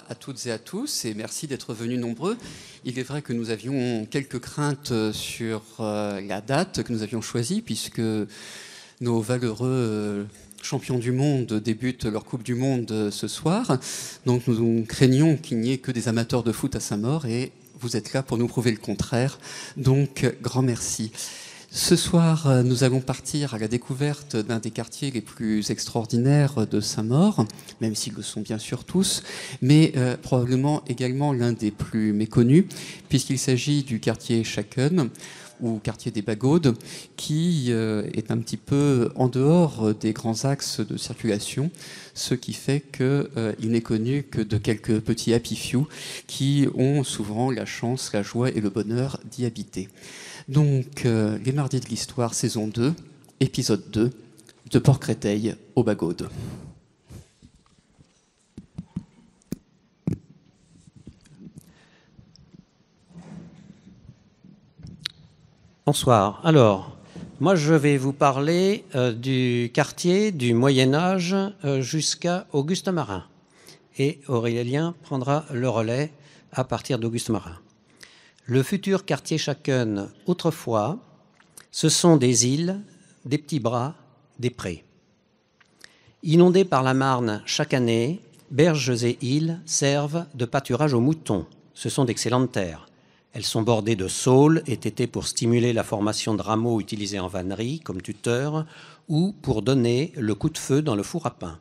À toutes et à tous, et merci d'être venus nombreux. Il est vrai que nous avions quelques craintes sur la date que nous avions choisie, puisque nos valeureux champions du monde débutent leur Coupe du Monde ce soir. Donc nous craignons qu'il n'y ait que des amateurs de foot à Saint-Maur, et vous êtes là pour nous prouver le contraire. Donc, grand merci. Ce soir, nous allons partir à la découverte d'un des quartiers les plus extraordinaires de Saint-Maur, même s'ils le sont bien sûr tous, mais probablement également l'un des plus méconnus, puisqu'il s'agit du quartier Schaken, ou quartier des Bagaudes, qui est un petit peu en dehors des grands axes de circulation, ce qui fait qu'il n'est connu que de quelques petits happy few qui ont souvent la chance, la joie et le bonheur d'y habiter. Donc, les Mardis de l'Histoire, saison 2, épisode 2, de Port-Créteil aux Bagaudes. Bonsoir. Alors, moi je vais vous parler du quartier du Moyen-Âge jusqu'à Auguste Marin. Et Aurélien prendra le relais à partir d'Auguste Marin. Le futur quartier Schaken, autrefois, ce sont des îles, des petits bras, des prés. Inondés par la Marne chaque année, berges et îles servent de pâturage aux moutons. Ce sont d'excellentes terres. Elles sont bordées de saules et tétées pour stimuler la formation de rameaux utilisés en vannerie comme tuteur ou pour donner le coup de feu dans le four à pain.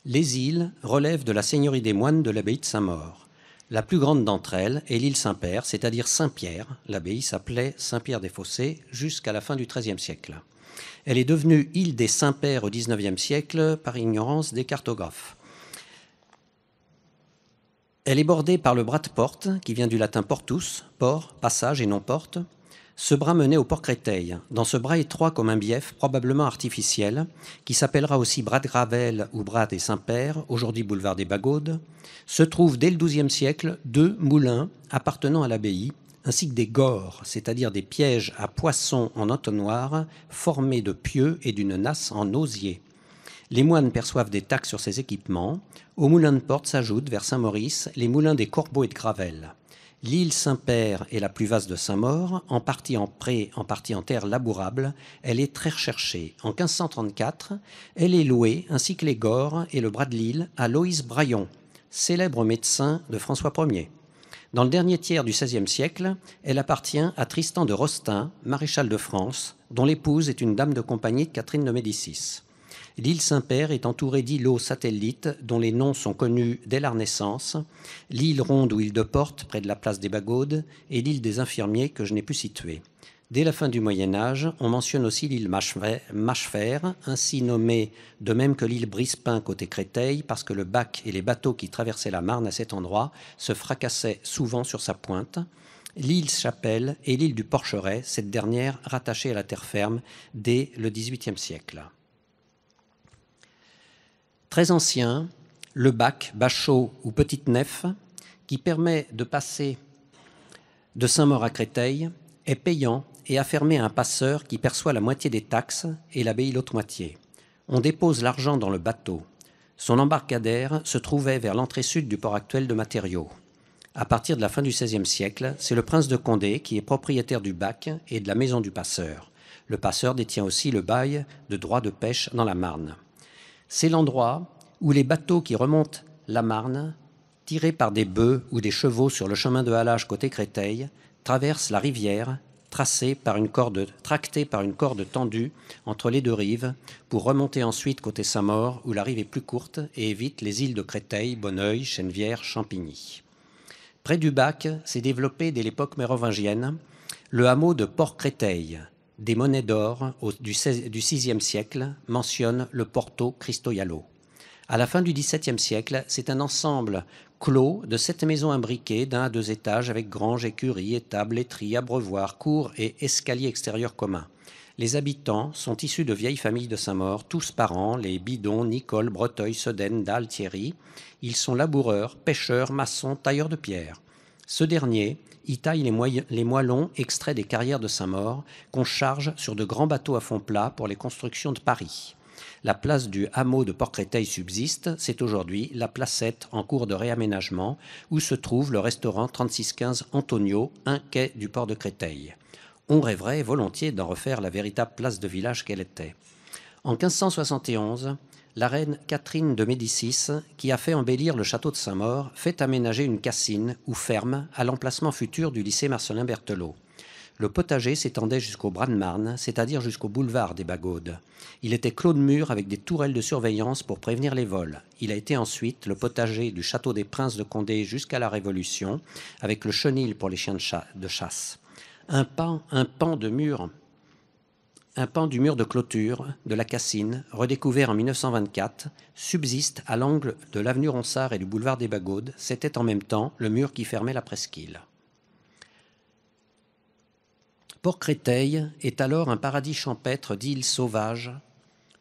Les îles relèvent de la seigneurie des moines de l'abbaye de Saint-Maur. La plus grande d'entre elles est l'île Saint-Père, c'est-à-dire Saint-Pierre. L'abbaye s'appelait Saint-Pierre-des-Fossés jusqu'à la fin du XIIIe siècle. Elle est devenue île des Saints-Pères au XIXe siècle par ignorance des cartographes. Elle est bordée par le bras de porte, qui vient du latin portus, port, passage et non porte. Ce bras menait au port Créteil. Dans ce bras étroit comme un bief, probablement artificiel, qui s'appellera aussi bras de Gravel ou bras des Saints-Pères, aujourd'hui boulevard des Bagaudes, se trouvent dès le XIIe siècle 2 moulins appartenant à l'abbaye, ainsi que des gores, c'est-à-dire des pièges à poissons en entonnoir, formés de pieux et d'une nasse en osier. Les moines perçoivent des taxes sur ces équipements. Aux moulins de porte s'ajoutent, vers Saint-Maurice, les moulins des Corbeaux et de Gravel. L'île Saint-Père est la plus vaste de Saint-Maur, en partie en pré, en partie en terre labourable. Elle est très recherchée. En 1534, elle est louée, ainsi que les gores et le bras de l'île, à Loïs Braillon, célèbre médecin de François Ier. Dans le dernier tiers du XVIe siècle, elle appartient à Tristan de Rostin, maréchal de France, dont l'épouse est une dame de compagnie de Catherine de Médicis. L'île Saint-Père est entourée d'îlots satellites dont les noms sont connus dès la Renaissance, l'île Ronde ou île de Porte près de la place des Bagaudes et l'île des Infirmiers que je n'ai pu situer. Dès la fin du Moyen-Âge, on mentionne aussi l'île Machefer, ainsi nommée de même que l'île Brispin côté Créteil, parce que le bac et les bateaux qui traversaient la Marne à cet endroit se fracassaient souvent sur sa pointe. L'île Chapelle et l'île du Porcheret, cette dernière rattachée à la terre ferme dès le XVIIIe siècle. Très ancien, le bac, bachot ou petite nef, qui permet de passer de Saint-Maur à Créteil, est payant et affermé à un passeur qui perçoit la moitié des taxes et l'abbaye l'autre moitié. On dépose l'argent dans le bateau. Son embarcadère se trouvait vers l'entrée sud du port actuel de Matériaux. À partir de la fin du XVIe siècle, c'est le prince de Condé qui est propriétaire du bac et de la maison du passeur. Le passeur détient aussi le bail de droit de pêche dans la Marne. C'est l'endroit où les bateaux qui remontent la Marne, tirés par des bœufs ou des chevaux sur le chemin de halage côté Créteil, traversent la rivière, tractée par une corde tendue entre les deux rives, pour remonter ensuite côté Saint-Maur, où la rive est plus courte et évite les îles de Créteil, Bonneuil, Chenevière, Champigny. Près du bac s'est développé dès l'époque mérovingienne le hameau de Port-Créteil. Des monnaies d'or du VIe siècle mentionnent le Porto Cristoiallo. À la fin du XVIIe siècle, c'est un ensemble clos de 7 maisons imbriquées d'1 à 2 étages avec grange, écurie, étable, laiterie, abreuvoir, cour et escalier extérieur commun. Les habitants sont issus de vieilles familles de Saint-Maur, tous parents, les Bidon, Nicole, Breteuil, Sedaine, Dalle, Thierry. Ils sont laboureurs, pêcheurs, maçons, tailleurs de pierre. Ce dernier y taille les moellons extraits des carrières de Saint-Maur qu'on charge sur de grands bateaux à fond plat pour les constructions de Paris. La place du hameau de Port-Créteil subsiste, c'est aujourd'hui la placette en cours de réaménagement où se trouve le restaurant 3615 Antonio, un quai du port de Créteil. On rêverait volontiers d'en refaire la véritable place de village qu'elle était. En 1571, la reine Catherine de Médicis, qui a fait embellir le château de Saint-Maur, fait aménager une cassine ou ferme à l'emplacement futur du lycée Marcellin Berthelot. Le potager s'étendait jusqu'au bras de Marne, c'est-à-dire jusqu'au boulevard des Bagaudes. Il était clos de murs avec des tourelles de surveillance pour prévenir les vols. Il a été ensuite le potager du château des Princes de Condé jusqu'à la Révolution, avec le chenil pour les chiens de chasse. Un pan du mur de clôture de la Cassine, redécouvert en 1924, subsiste à l'angle de l'avenue Ronsard et du boulevard des Bagaudes. C'était en même temps le mur qui fermait la presqu'île. Port-Créteil est alors un paradis champêtre d'îles sauvages,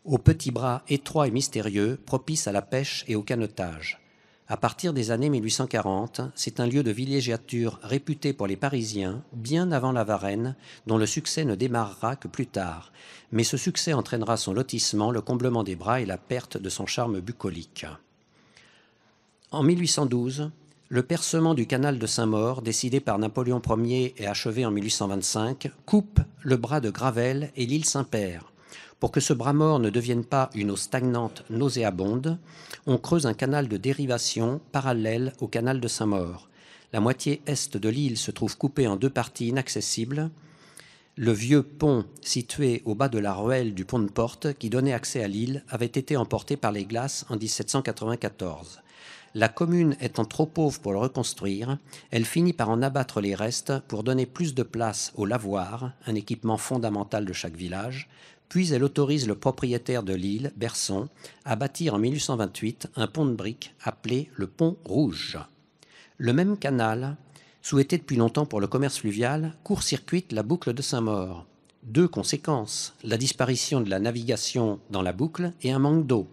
aux petits bras étroits et mystérieux, propices à la pêche et au canotage. À partir des années 1840, c'est un lieu de villégiature réputé pour les Parisiens, bien avant la Varenne, dont le succès ne démarrera que plus tard. Mais ce succès entraînera son lotissement, le comblement des bras et la perte de son charme bucolique. En 1812, le percement du canal de Saint-Maur, décidé par Napoléon Ier et achevé en 1825, coupe le bras de Gravelle et l'île Saint-Père. Pour que ce bras mort ne devienne pas une eau stagnante nauséabonde, on creuse un canal de dérivation parallèle au canal de Saint-Maur. La moitié est de l'île se trouve coupée en deux parties inaccessibles. Le vieux pont situé au bas de la ruelle du pont de Porte, qui donnait accès à l'île, avait été emporté par les glaces en 1794. La commune étant trop pauvre pour le reconstruire, elle finit par en abattre les restes pour donner plus de place au lavoir, un équipement fondamental de chaque village. Puis elle autorise le propriétaire de l'île, Berson, à bâtir en 1828 un pont de briques appelé le Pont Rouge. Le même canal, souhaité depuis longtemps pour le commerce fluvial, court-circuite la boucle de Saint-Maur. Deux conséquences, la disparition de la navigation dans la boucle et un manque d'eau.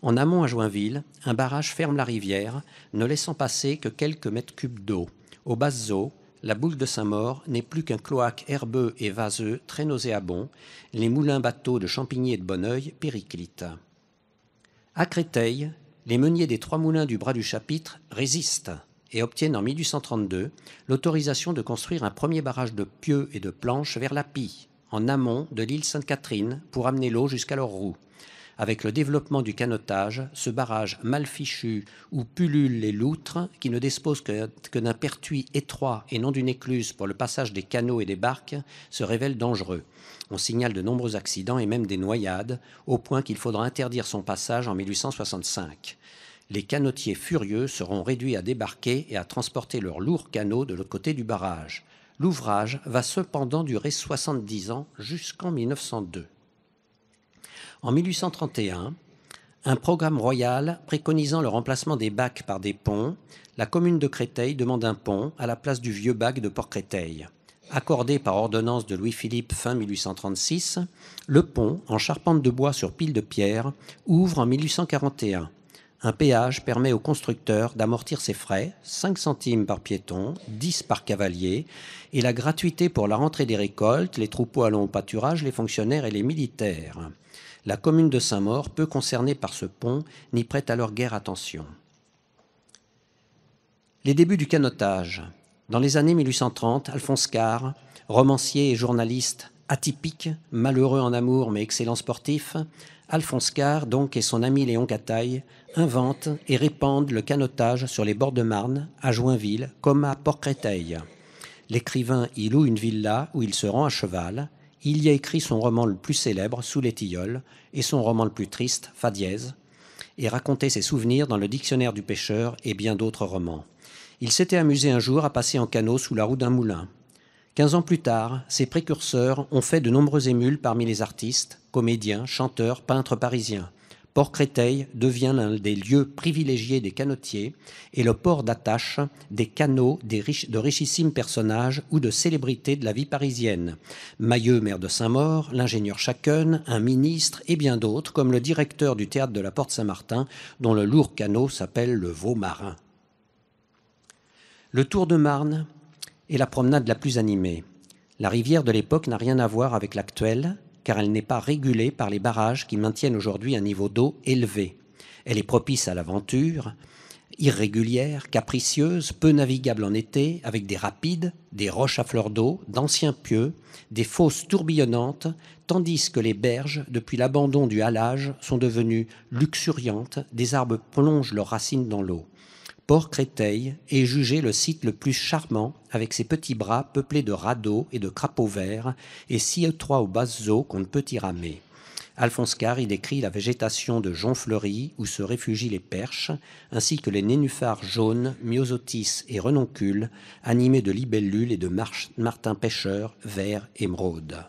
En amont à Joinville, un barrage ferme la rivière, ne laissant passer que quelques mètres cubes d'eau. Aux basses eaux, la boucle de Saint-Maur n'est plus qu'un cloaque herbeux et vaseux très nauséabond. Les moulins-bateaux de Champigny et de Bonneuil périclitent. À Créteil, les meuniers des trois moulins du bras du chapitre résistent et obtiennent en 1832 l'autorisation de construire un premier barrage de pieux et de planches vers la Pie, en amont de l'île Sainte-Catherine, pour amener l'eau jusqu'à leurs roues. Avec le développement du canotage, ce barrage mal fichu où pullulent les loutres, qui ne disposent que d'un pertuis étroit et non d'une écluse pour le passage des canots et des barques, se révèle dangereux. On signale de nombreux accidents et même des noyades, au point qu'il faudra interdire son passage en 1865. Les canotiers furieux seront réduits à débarquer et à transporter leurs lourds canots de l'autre côté du barrage. L'ouvrage va cependant durer 70 ans jusqu'en 1902. En 1831, un programme royal préconisant le remplacement des bacs par des ponts, la commune de Créteil demande un pont à la place du vieux bac de Port-Créteil. Accordé par ordonnance de Louis-Philippe fin 1836, le pont, en charpente de bois sur pile de pierre, ouvre en 1841. Un péage permet au constructeur d'amortir ses frais, 5 centimes par piéton, 10 par cavalier, et la gratuité pour la rentrée des récoltes, les troupeaux allant au pâturage, les fonctionnaires et les militaires. La commune de Saint-Maur, peu concernée par ce pont, n'y prête alors guère attention. Les débuts du canotage. Dans les années 1830, Alphonse Karr, romancier et journaliste atypique, malheureux en amour mais excellent sportif, Alphonse Karr, donc, et son ami Léon Cataille, inventent et répandent le canotage sur les bords de Marne, à Joinville, comme à Port-Créteil. L'écrivain y loue une villa où il se rend à cheval. Il y a écrit son roman le plus célèbre, Sous les tilleuls, et son roman le plus triste, Fa dièse, et racontait ses souvenirs dans le Dictionnaire du pêcheur et bien d'autres romans. Il s'était amusé un jour à passer en canot sous la roue d'un moulin. 15 ans plus tard, ses précurseurs ont fait de nombreux émules parmi les artistes, comédiens, chanteurs, peintres parisiens. Port-Créteil devient l'un des lieux privilégiés des canotiers et le port d'attache des canots de richissimes personnages ou de célébrités de la vie parisienne. Mailleux, maire de Saint-Maur, l'ingénieur Chacken, un ministre et bien d'autres, comme le directeur du théâtre de la Porte Saint-Martin, dont le lourd canot s'appelle le Veau-Marin. Le Tour de Marne est la promenade la plus animée. La rivière de l'époque n'a rien à voir avec l'actuelle, car elle n'est pas régulée par les barrages qui maintiennent aujourd'hui un niveau d'eau élevé. Elle est propice à l'aventure, irrégulière, capricieuse, peu navigable en été, avec des rapides, des roches à fleur d'eau, d'anciens pieux, des fosses tourbillonnantes, tandis que les berges, depuis l'abandon du halage, sont devenues luxuriantes, des arbres plongent leurs racines dans l'eau. Port-Créteil est jugé le site le plus charmant, avec ses petits bras peuplés de radeaux et de crapauds verts, et si étroits aux basses eaux qu'on ne peut y ramer. Alphonse Karr y décrit la végétation de joncs fleuris où se réfugient les perches, ainsi que les nénuphars jaunes, myosotis et renoncules, animés de libellules et de martins pêcheurs, verts, émeraudes.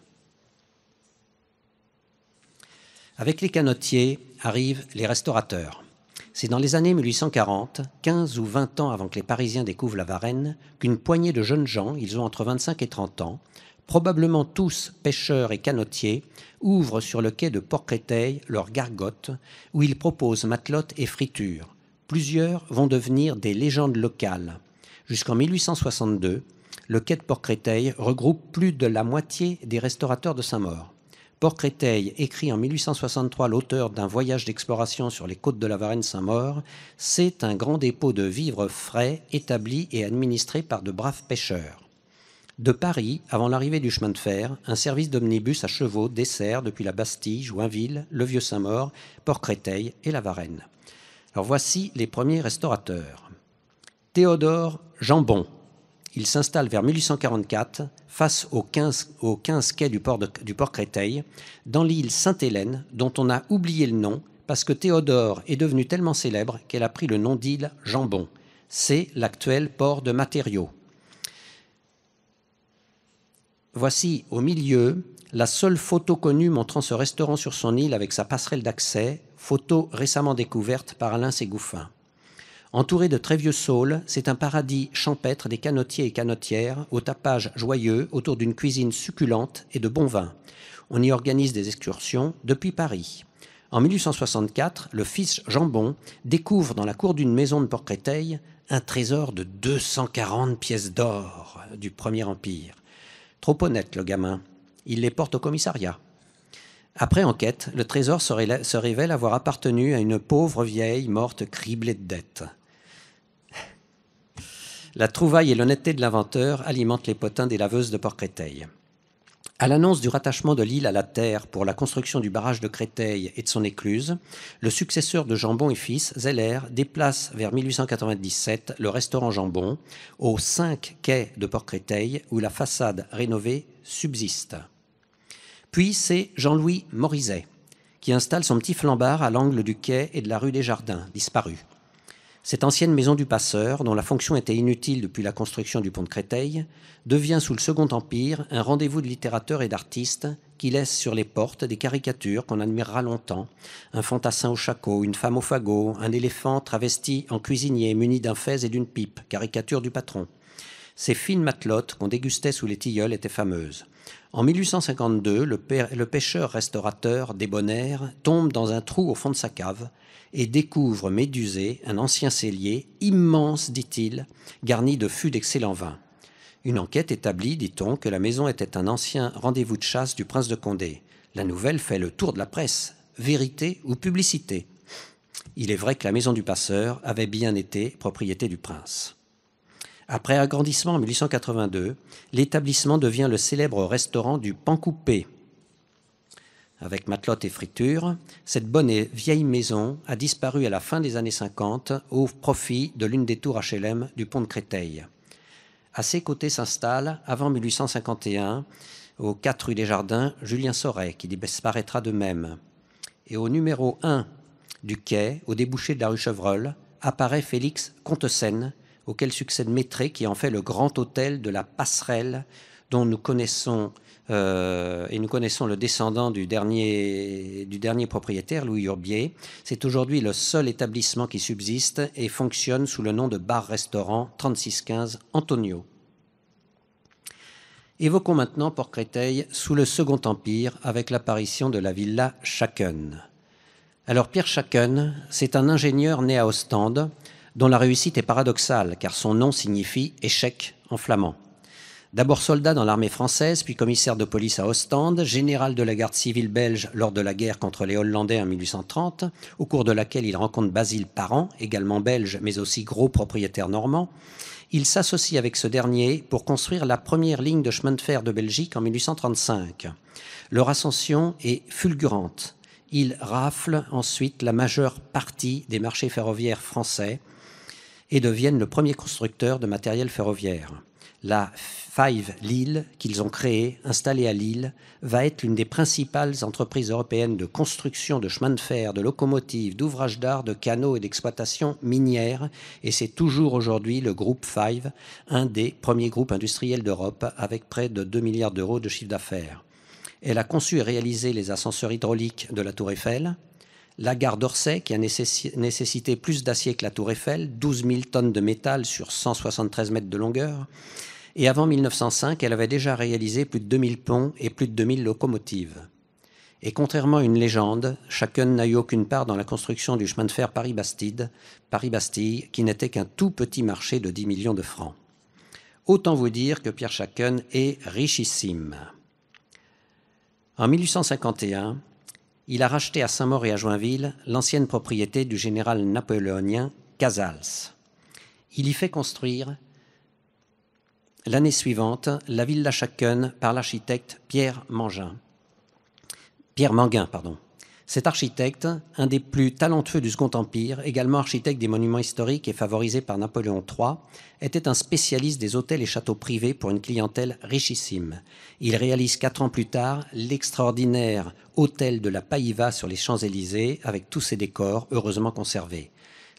Avec les canotiers arrivent les restaurateurs. C'est dans les années 1840, 15 ou 20 ans avant que les Parisiens découvrent la Varenne, qu'une poignée de jeunes gens, ils ont entre 25 et 30 ans, probablement tous pêcheurs et canotiers, ouvrent sur le quai de Port-Créteil leur gargote, où ils proposent matelote et friture. Plusieurs vont devenir des légendes locales. Jusqu'en 1862, le quai de Port-Créteil regroupe plus de la moitié des restaurateurs de Saint-Maur. Port-Créteil, écrit en 1863 l'auteur d'un voyage d'exploration sur les côtes de la Varenne-Saint-Maur, c'est un grand dépôt de vivres frais établi et administré par de braves pêcheurs. De Paris, avant l'arrivée du chemin de fer, un service d'omnibus à chevaux dessert depuis la Bastille, Joinville, le Vieux-Saint-Maur, Port-Créteil et la Varenne. Alors voici les premiers restaurateurs. Théodore Jambon. Il s'installe vers 1844 face aux 15 quais du port Créteil, dans l'île Sainte-Hélène, dont on a oublié le nom parce que Théodore est devenue tellement célèbre qu'elle a pris le nom d'île Jambon. C'est l'actuel port de Matériaux. Voici au milieu la seule photo connue montrant ce restaurant sur son île avec sa passerelle d'accès, photo récemment découverte par Alain Ségouffin. Entouré de très vieux saules, c'est un paradis champêtre des canotiers et canotières, au tapage joyeux, autour d'une cuisine succulente et de bons vins. On y organise des excursions depuis Paris. En 1864, le fils Jambon découvre dans la cour d'une maison de Port-Créteil un trésor de 240 pièces d'or du Premier Empire. Trop honnête, le gamin. Il les porte au commissariat. Après enquête, le trésor se révèle avoir appartenu à une pauvre vieille morte criblée de dettes. La trouvaille et l'honnêteté de l'inventeur alimentent les potins des laveuses de Port-Créteil. À l'annonce du rattachement de l'île à la terre pour la construction du barrage de Créteil et de son écluse, le successeur de Jambon et Fils, Zeller, déplace vers 1897 le restaurant Jambon aux 5 quais de Port-Créteil où la façade rénovée subsiste. Puis c'est Jean-Louis Morizet qui installe son petit flambard à l'angle du quai et de la rue des Jardins, disparu. Cette ancienne maison du passeur, dont la fonction était inutile depuis la construction du pont de Créteil, devient sous le Second Empire un rendez-vous de littérateurs et d'artistes qui laissent sur les portes des caricatures qu'on admirera longtemps. Un fantassin au shako, une femme au fagot, un éléphant travesti en cuisinier muni d'un fez et d'une pipe, caricature du patron. Ces fines matelotes qu'on dégustait sous les tilleuls étaient fameuses. En 1852, le pêcheur-restaurateur débonnaire tombe dans un trou au fond de sa cave et découvre Médusée, un ancien cellier, immense, dit-il, garni de fûts d'excellents vins. Une enquête établit, dit-on, que la maison était un ancien rendez-vous de chasse du prince de Condé. La nouvelle fait le tour de la presse. Vérité ou publicité? Il est vrai que la maison du passeur avait bien été propriété du prince. Après agrandissement en 1882, l'établissement devient le célèbre restaurant du Pancoupé. Avec matelote et friture, cette bonne et vieille maison a disparu à la fin des années 50 au profit de l'une des tours HLM du pont de Créteil. À ses côtés s'installe, avant 1851, aux 4 rue des Jardins, Julien Sauret, qui disparaîtra de même. Et au numéro 1 du quai, au débouché de la rue Chevreul, apparaît Félix Contessène, auquel succède Métré, qui en fait le grand hôtel de la Passerelle, dont nous connaissons le descendant du dernier propriétaire, Louis Urbier. C'est aujourd'hui le seul établissement qui subsiste et fonctionne sous le nom de bar-restaurant 3615 Antonio. Évoquons maintenant Port-Créteil sous le Second Empire avec l'apparition de la villa Schacken. Alors Pierre Schacken, c'est un ingénieur né à Ostende dont la réussite est paradoxale car son nom signifie échec en flamand. D'abord soldat dans l'armée française, puis commissaire de police à Ostende, général de la garde civile belge lors de la guerre contre les Hollandais en 1830, au cours de laquelle il rencontre Basile Parent, également belge, mais aussi gros propriétaire normand. Il s'associe avec ce dernier pour construire la première ligne de chemin de fer de Belgique en 1835. Leur ascension est fulgurante. Ils raflent ensuite la majeure partie des marchés ferroviaires français et deviennent le premier constructeur de matériel ferroviaire. La Five Lille, qu'ils ont créée, installée à Lille, va être l'une des principales entreprises européennes de construction de chemins de fer, de locomotives, d'ouvrages d'art, de canaux et d'exploitation minière. Et c'est toujours aujourd'hui le groupe Five, un des premiers groupes industriels d'Europe, avec près de 2 milliards d'euros de chiffre d'affaires. Elle a conçu et réalisé les ascenseurs hydrauliques de la Tour Eiffel, la gare d'Orsay, qui a nécessité plus d'acier que la Tour Eiffel, 12 000 tonnes de métal sur 173 mètres de longueur. Et avant 1905, elle avait déjà réalisé plus de 2000 ponts et plus de 2000 locomotives. Et contrairement à une légende, chacun n'a eu aucune part dans la construction du chemin de fer Paris-Bastille, qui n'était qu'un tout petit marché de 10 millions de francs. Autant vous dire que Pierre Chacun est richissime. En 1851, il a racheté à Saint-Maur et à Joinville l'ancienne propriété du général napoléonien Casals. Il y fait construire l'année suivante la villa Chacun par l'architecte Pierre Manguin. Cet architecte, un des plus talentueux du Second Empire, également architecte des monuments historiques et favorisé par Napoléon III, était un spécialiste des hôtels et châteaux privés pour une clientèle richissime. Il réalise 4 ans plus tard l'extraordinaire hôtel de la Païva sur les Champs-Élysées avec tous ses décors heureusement conservés.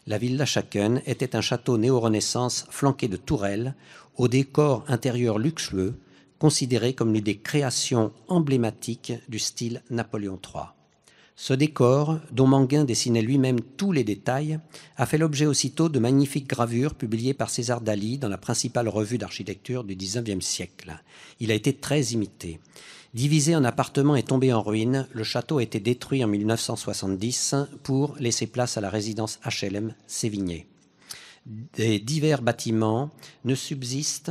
La villa Chacun était un château néo-renaissance flanqué de tourelles, au décor intérieur luxueux, considéré comme l'une des créations emblématiques du style Napoléon III. Ce décor, dont Manguin dessinait lui-même tous les détails, a fait l'objet aussitôt de magnifiques gravures publiées par César Daly dans la principale revue d'architecture du XIXe siècle. Il a été très imité. Divisé en appartements et tombé en ruine, le château a été détruit en 1970 pour laisser place à la résidence HLM Sévigné. Des divers bâtiments ne subsiste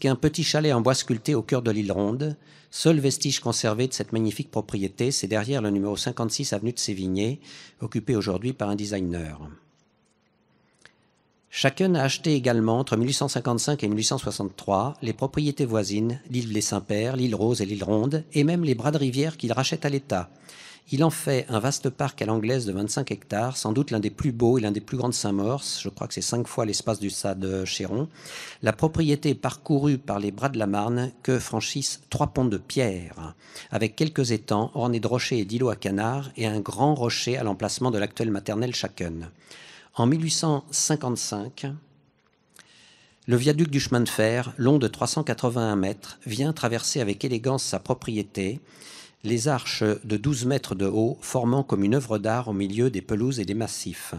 qu'un petit chalet en bois sculpté au cœur de l'île Ronde. Seul vestige conservé de cette magnifique propriété, c'est derrière le numéro 56 avenue de Sévigné, occupé aujourd'hui par un designer. Chacun a acheté également, entre 1855 et 1863, les propriétés voisines, l'île Les Saints-Pères, l'île Rose et l'île Ronde, et même les bras de rivière qu'il rachète à l'État. Il en fait un vaste parc à l'anglaise de 25 hectares, sans doute l'un des plus beaux et l'un des plus grands de Saint-Maur. Je crois que c'est 5 fois l'espace du stade Chéron. La propriété est parcourue par les bras de la Marne que franchissent 3 ponts de pierre, avec quelques étangs ornés de rochers et d'îlots à canards et un grand rocher à l'emplacement de l'actuelle maternelle Chacun. En 1855, le viaduc du chemin de fer, long de 381 mètres, vient traverser avec élégance sa propriété, les arches de 12 mètres de haut formant comme une œuvre d'art au milieu des pelouses et des massifs.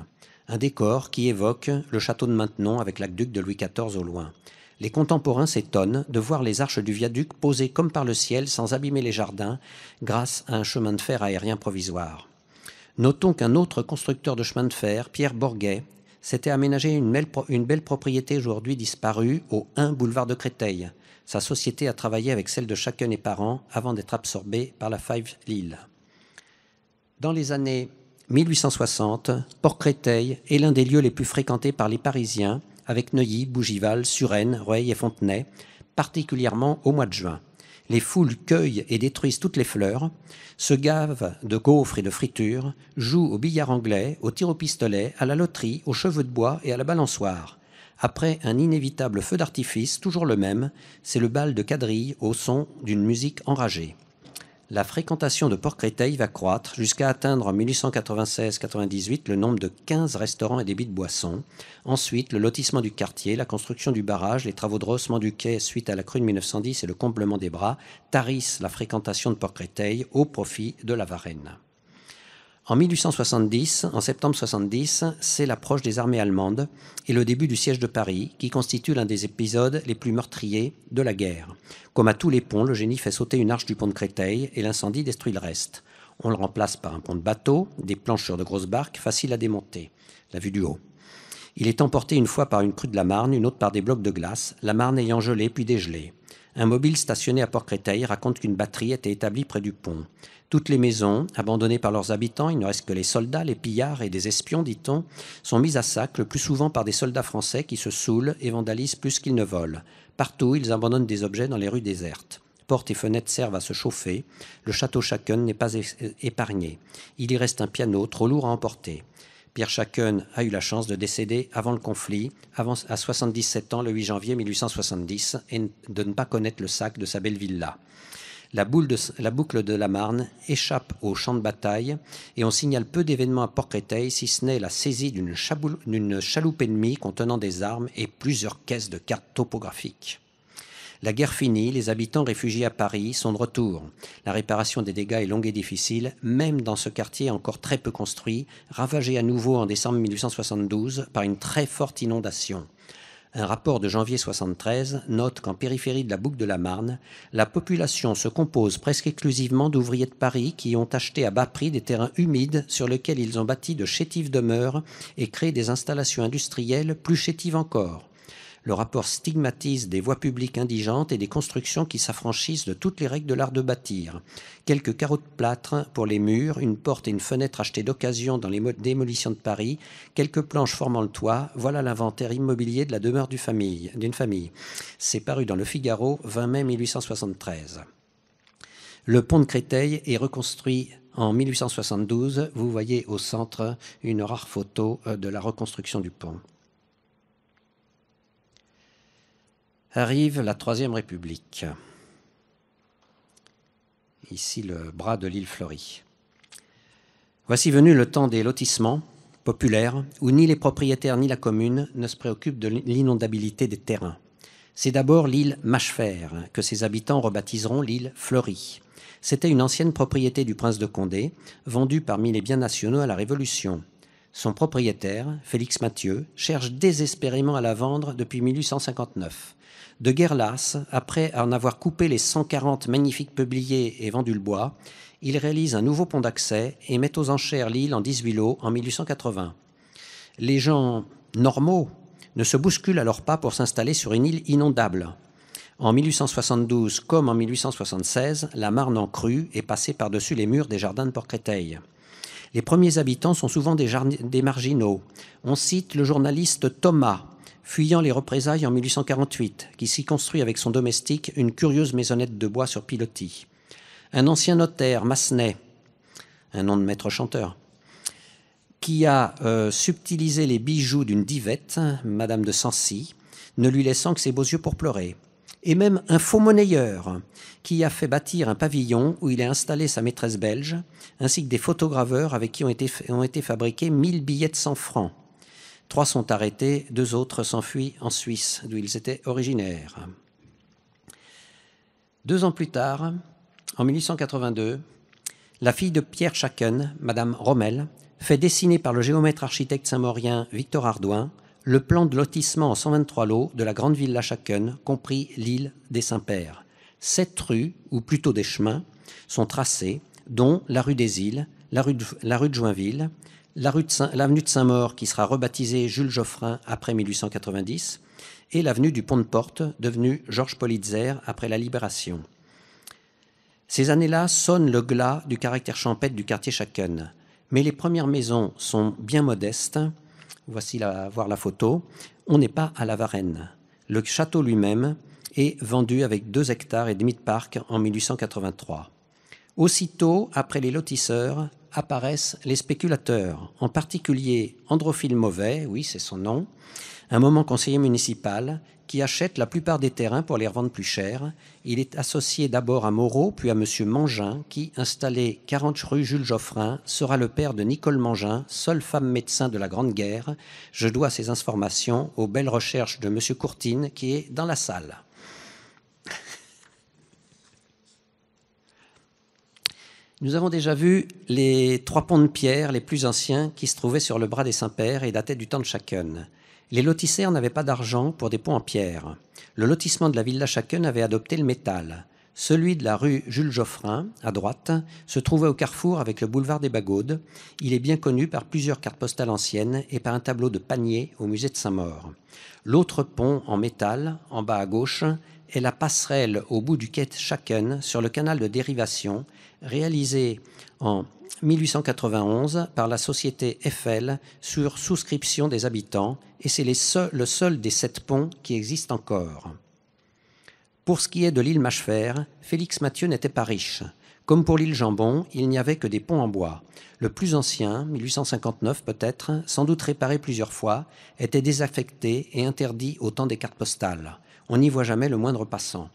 Un décor qui évoque le château de Maintenon avec l'aqueduc de Louis XIV au loin. Les contemporains s'étonnent de voir les arches du viaduc posées comme par le ciel sans abîmer les jardins grâce à un chemin de fer aérien provisoire. Notons qu'un autre constructeur de chemin de fer, Pierre Bourguet, s'était aménagé une belle propriété aujourd'hui disparue au 1 boulevard de Créteil. Sa société a travaillé avec celle de Chacun et Parent avant d'être absorbée par la Five Lille. Dans les années 1860, Port-Créteil est l'un des lieux les plus fréquentés par les Parisiens, avec Neuilly, Bougival, Suresnes, Rueil et Fontenay, particulièrement au mois de juin. Les foules cueillent et détruisent toutes les fleurs, se gavent de gaufres et de fritures, jouent au billard anglais, au tir au pistolet, à la loterie, aux cheveux de bois et à la balançoire. Après un inévitable feu d'artifice, toujours le même, c'est le bal de quadrille au son d'une musique enragée. La fréquentation de Port-Créteil va croître jusqu'à atteindre en 1896-98 le nombre de 15 restaurants et débits de boissons. Ensuite, le lotissement du quartier, la construction du barrage, les travaux de rehaussement du quai suite à la crue de 1910 et le comblement des bras tarissent la fréquentation de Port-Créteil au profit de la Varenne. En 1870, en septembre 70, c'est l'approche des armées allemandes et le début du siège de Paris qui constitue l'un des épisodes les plus meurtriers de la guerre. Comme à tous les ponts, le génie fait sauter une arche du pont de Créteil et l'incendie détruit le reste. On le remplace par un pont de bateau, des planches sur de grosses barques, faciles à démonter, la vue du haut. Il est emporté une fois par une crue de la Marne, une autre par des blocs de glace, la Marne ayant gelé puis dégelé. Un mobile stationné à Port-Créteil raconte qu'une batterie était établie près du pont. Toutes les maisons, abandonnées par leurs habitants, il ne reste que les soldats, les pillards et des espions, dit-on, sont mises à sac, le plus souvent par des soldats français qui se saoulent et vandalisent plus qu'ils ne volent. Partout, ils abandonnent des objets dans les rues désertes. Portes et fenêtres servent à se chauffer. Le château Schacken n'est pas épargné. Il y reste un piano trop lourd à emporter. Pierre Schacken a eu la chance de décéder avant le conflit, à 77 ans, le 8 janvier 1870, et de ne pas connaître le sac de sa belle villa. La boucle de la Marne échappe au champ de bataille et on signale peu d'événements à Port-Créteil, si ce n'est la saisie d'une chaloupe ennemie contenant des armes et plusieurs caisses de cartes topographiques. La guerre finie, les habitants réfugiés à Paris sont de retour. La réparation des dégâts est longue et difficile, même dans ce quartier encore très peu construit, ravagé à nouveau en décembre 1872 par une très forte inondation. Un rapport de janvier 1973 note qu'en périphérie de la boucle de la Marne, la population se compose presque exclusivement d'ouvriers de Paris qui ont acheté à bas prix des terrains humides sur lesquels ils ont bâti de chétives demeures et créé des installations industrielles plus chétives encore. Le rapport stigmatise des voies publiques indigentes et des constructions qui s'affranchissent de toutes les règles de l'art de bâtir. Quelques carreaux de plâtre pour les murs, une porte et une fenêtre achetées d'occasion dans les démolitions de Paris, quelques planches formant le toit, voilà l'inventaire immobilier de la demeure d'une famille. C'est paru dans Le Figaro, 20 mai 1873. Le pont de Créteil est reconstruit en 1872. Vous voyez au centre une rare photo de la reconstruction du pont. Arrive la Troisième République. Ici, le bras de l'île Fleury. Voici venu le temps des lotissements populaires, où ni les propriétaires ni la commune ne se préoccupent de l'inondabilité des terrains. C'est d'abord l'île Mâchefer, que ses habitants rebaptiseront l'île Fleury. C'était une ancienne propriété du prince de Condé, vendue parmi les biens nationaux à la Révolution. Son propriétaire, Félix Mathieu, cherche désespérément à la vendre depuis 1859. De guerre lasse, après en avoir coupé les 140 magnifiques peupliers et vendu le bois, il réalise un nouveau pont d'accès et met aux enchères l'île en 18 lots en 1880. Les gens normaux ne se bousculent alors pas pour s'installer sur une île inondable. En 1872 comme en 1876, la Marne en crue est passée par-dessus les murs des jardins de Port-Créteil. Les premiers habitants sont souvent des marginaux. On cite le journaliste Thomas, fuyant les représailles en 1848, qui s'y construit avec son domestique une curieuse maisonnette de bois sur pilotis. Un ancien notaire, Massenet, un nom de maître chanteur, qui a subtilisé les bijoux d'une divette, Madame de Sancy, ne lui laissant que ses beaux yeux pour pleurer. Et même un faux monnayeur, qui a fait bâtir un pavillon où il a installé sa maîtresse belge, ainsi que des photograveurs avec qui ont été fabriqués 1000 billets de 100 francs. 3 sont arrêtés, 2 autres s'enfuient en Suisse, d'où ils étaient originaires. 2 ans plus tard, en 1882, la fille de Pierre Schacken, Madame Rommel, fait dessiner par le géomètre architecte saint-maurien Victor Ardouin le plan de lotissement en 123 lots de la grande villa Schacken, compris l'île des Saints-Pères. 7 rues, ou plutôt des chemins, sont tracés, dont la rue des Îles, la rue de Joinville, l'avenue de Saint-Maur, qui sera rebaptisée Jules Geoffrin après 1890, et l'avenue du Pont-de-Porte, devenue Georges Politzer après la Libération. Ces années-là sonnent le glas du caractère champêtre du quartier Schacken, mais les premières maisons sont bien modestes. Voici voir la photo. On n'est pas à la Varenne. Le château lui-même est vendu avec 2,5 hectares de parc en 1883. Aussitôt, après les lotisseurs, apparaissent les spéculateurs, en particulier Androphile Mauvais, oui c'est son nom, un moment conseiller municipal, qui achète la plupart des terrains pour les revendre plus cher. Il est associé d'abord à Moreau, puis à M. Mangin, qui, installé 40 rue Jules Geoffrin, sera le père de Nicole Mangin, seule femme médecin de la Grande Guerre. Je dois ces informations aux belles recherches de M. Courtine, qui est dans la salle. Nous avons déjà vu les 3 ponts de pierre les plus anciens qui se trouvaient sur le bras des Saints-Pères et dataient du temps de Schacken. Les lotissaires n'avaient pas d'argent pour des ponts en pierre. Le lotissement de la villa Schacken avait adopté le métal. Celui de la rue Jules Geoffrin, à droite, se trouvait au carrefour avec le boulevard des Bagaudes. Il est bien connu par plusieurs cartes postales anciennes et par un tableau de panier au musée de Saint-Maur. L'autre pont en métal, en bas à gauche, est la passerelle au bout du quai Schaken sur le canal de dérivation, réalisée en 1891 par la société Eiffel sur souscription des habitants, et c'est le seul des 7 ponts qui existent encore. Pour ce qui est de l'île Machefer, Félix Mathieu n'était pas riche. Comme pour l'île Jambon, il n'y avait que des ponts en bois. Le plus ancien, 1859 peut-être, sans doute réparé plusieurs fois, était désaffecté et interdit au temps des cartes postales. On n'y voit jamais le moindre passant.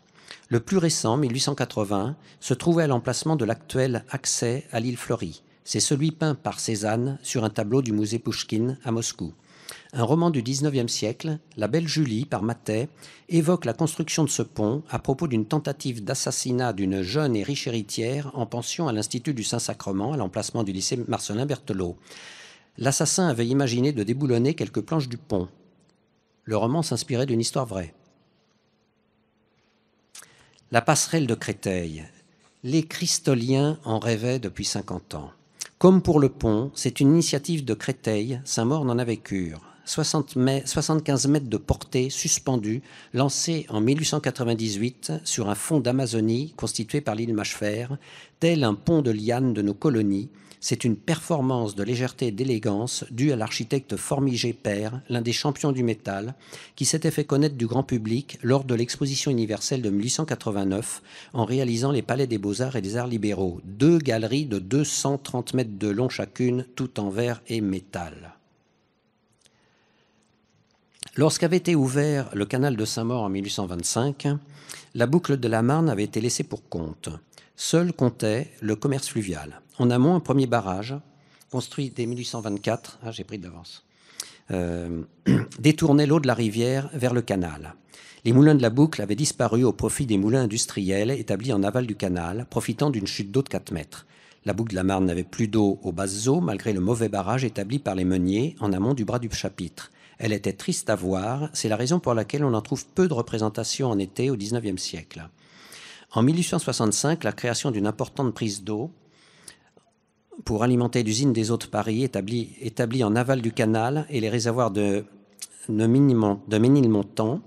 Le plus récent, 1880, se trouvait à l'emplacement de l'actuel accès à l'île Fleurie. C'est celui peint par Cézanne sur un tableau du musée Pouchkine à Moscou. Un roman du XIXe siècle, La Belle Julie, par Matet, évoque la construction de ce pont à propos d'une tentative d'assassinat d'une jeune et riche héritière en pension à l'Institut du Saint-Sacrement, à l'emplacement du lycée Marcellin Berthelot. L'assassin avait imaginé de déboulonner quelques planches du pont. Le roman s'inspirait d'une histoire vraie. La passerelle de Créteil. Les Christoliens en rêvaient depuis 50 ans. Comme pour le pont, c'est une initiative de Créteil, Saint-Maur n'en avait cure. 75 mètres de portée suspendue, lancée en 1898 sur un fond d'Amazonie constitué par l'île Machefer, tel un pont de liane de nos colonies. C'est une performance de légèreté et d'élégance due à l'architecte Formigé Père, l'un des champions du métal, qui s'était fait connaître du grand public lors de l'exposition universelle de 1889 en réalisant les palais des Beaux-Arts et des Arts libéraux. 2 galeries de 230 mètres de long chacune, tout en verre et métal. Lorsqu'avait été ouvert le canal de Saint-Maur en 1825, la boucle de la Marne avait été laissée pour compte. Seul comptait le commerce fluvial. En amont, un premier barrage, construit dès 1824, j'ai pris d'avance, détournait l'eau de la rivière vers le canal. Les moulins de la boucle avaient disparu au profit des moulins industriels établis en aval du canal, profitant d'une chute d'eau de 4 mètres. La boucle de la Marne n'avait plus d'eau aux basses eaux, malgré le mauvais barrage établi par les meuniers en amont du bras du chapitre. Elle était triste à voir, c'est la raison pour laquelle on en trouve peu de représentations en été au XIXe siècle. En 1865, la création d'une importante prise d'eau pour alimenter l'usine des Eaux de Paris, établie en aval du canal, et les réservoirs de Ménilmontant,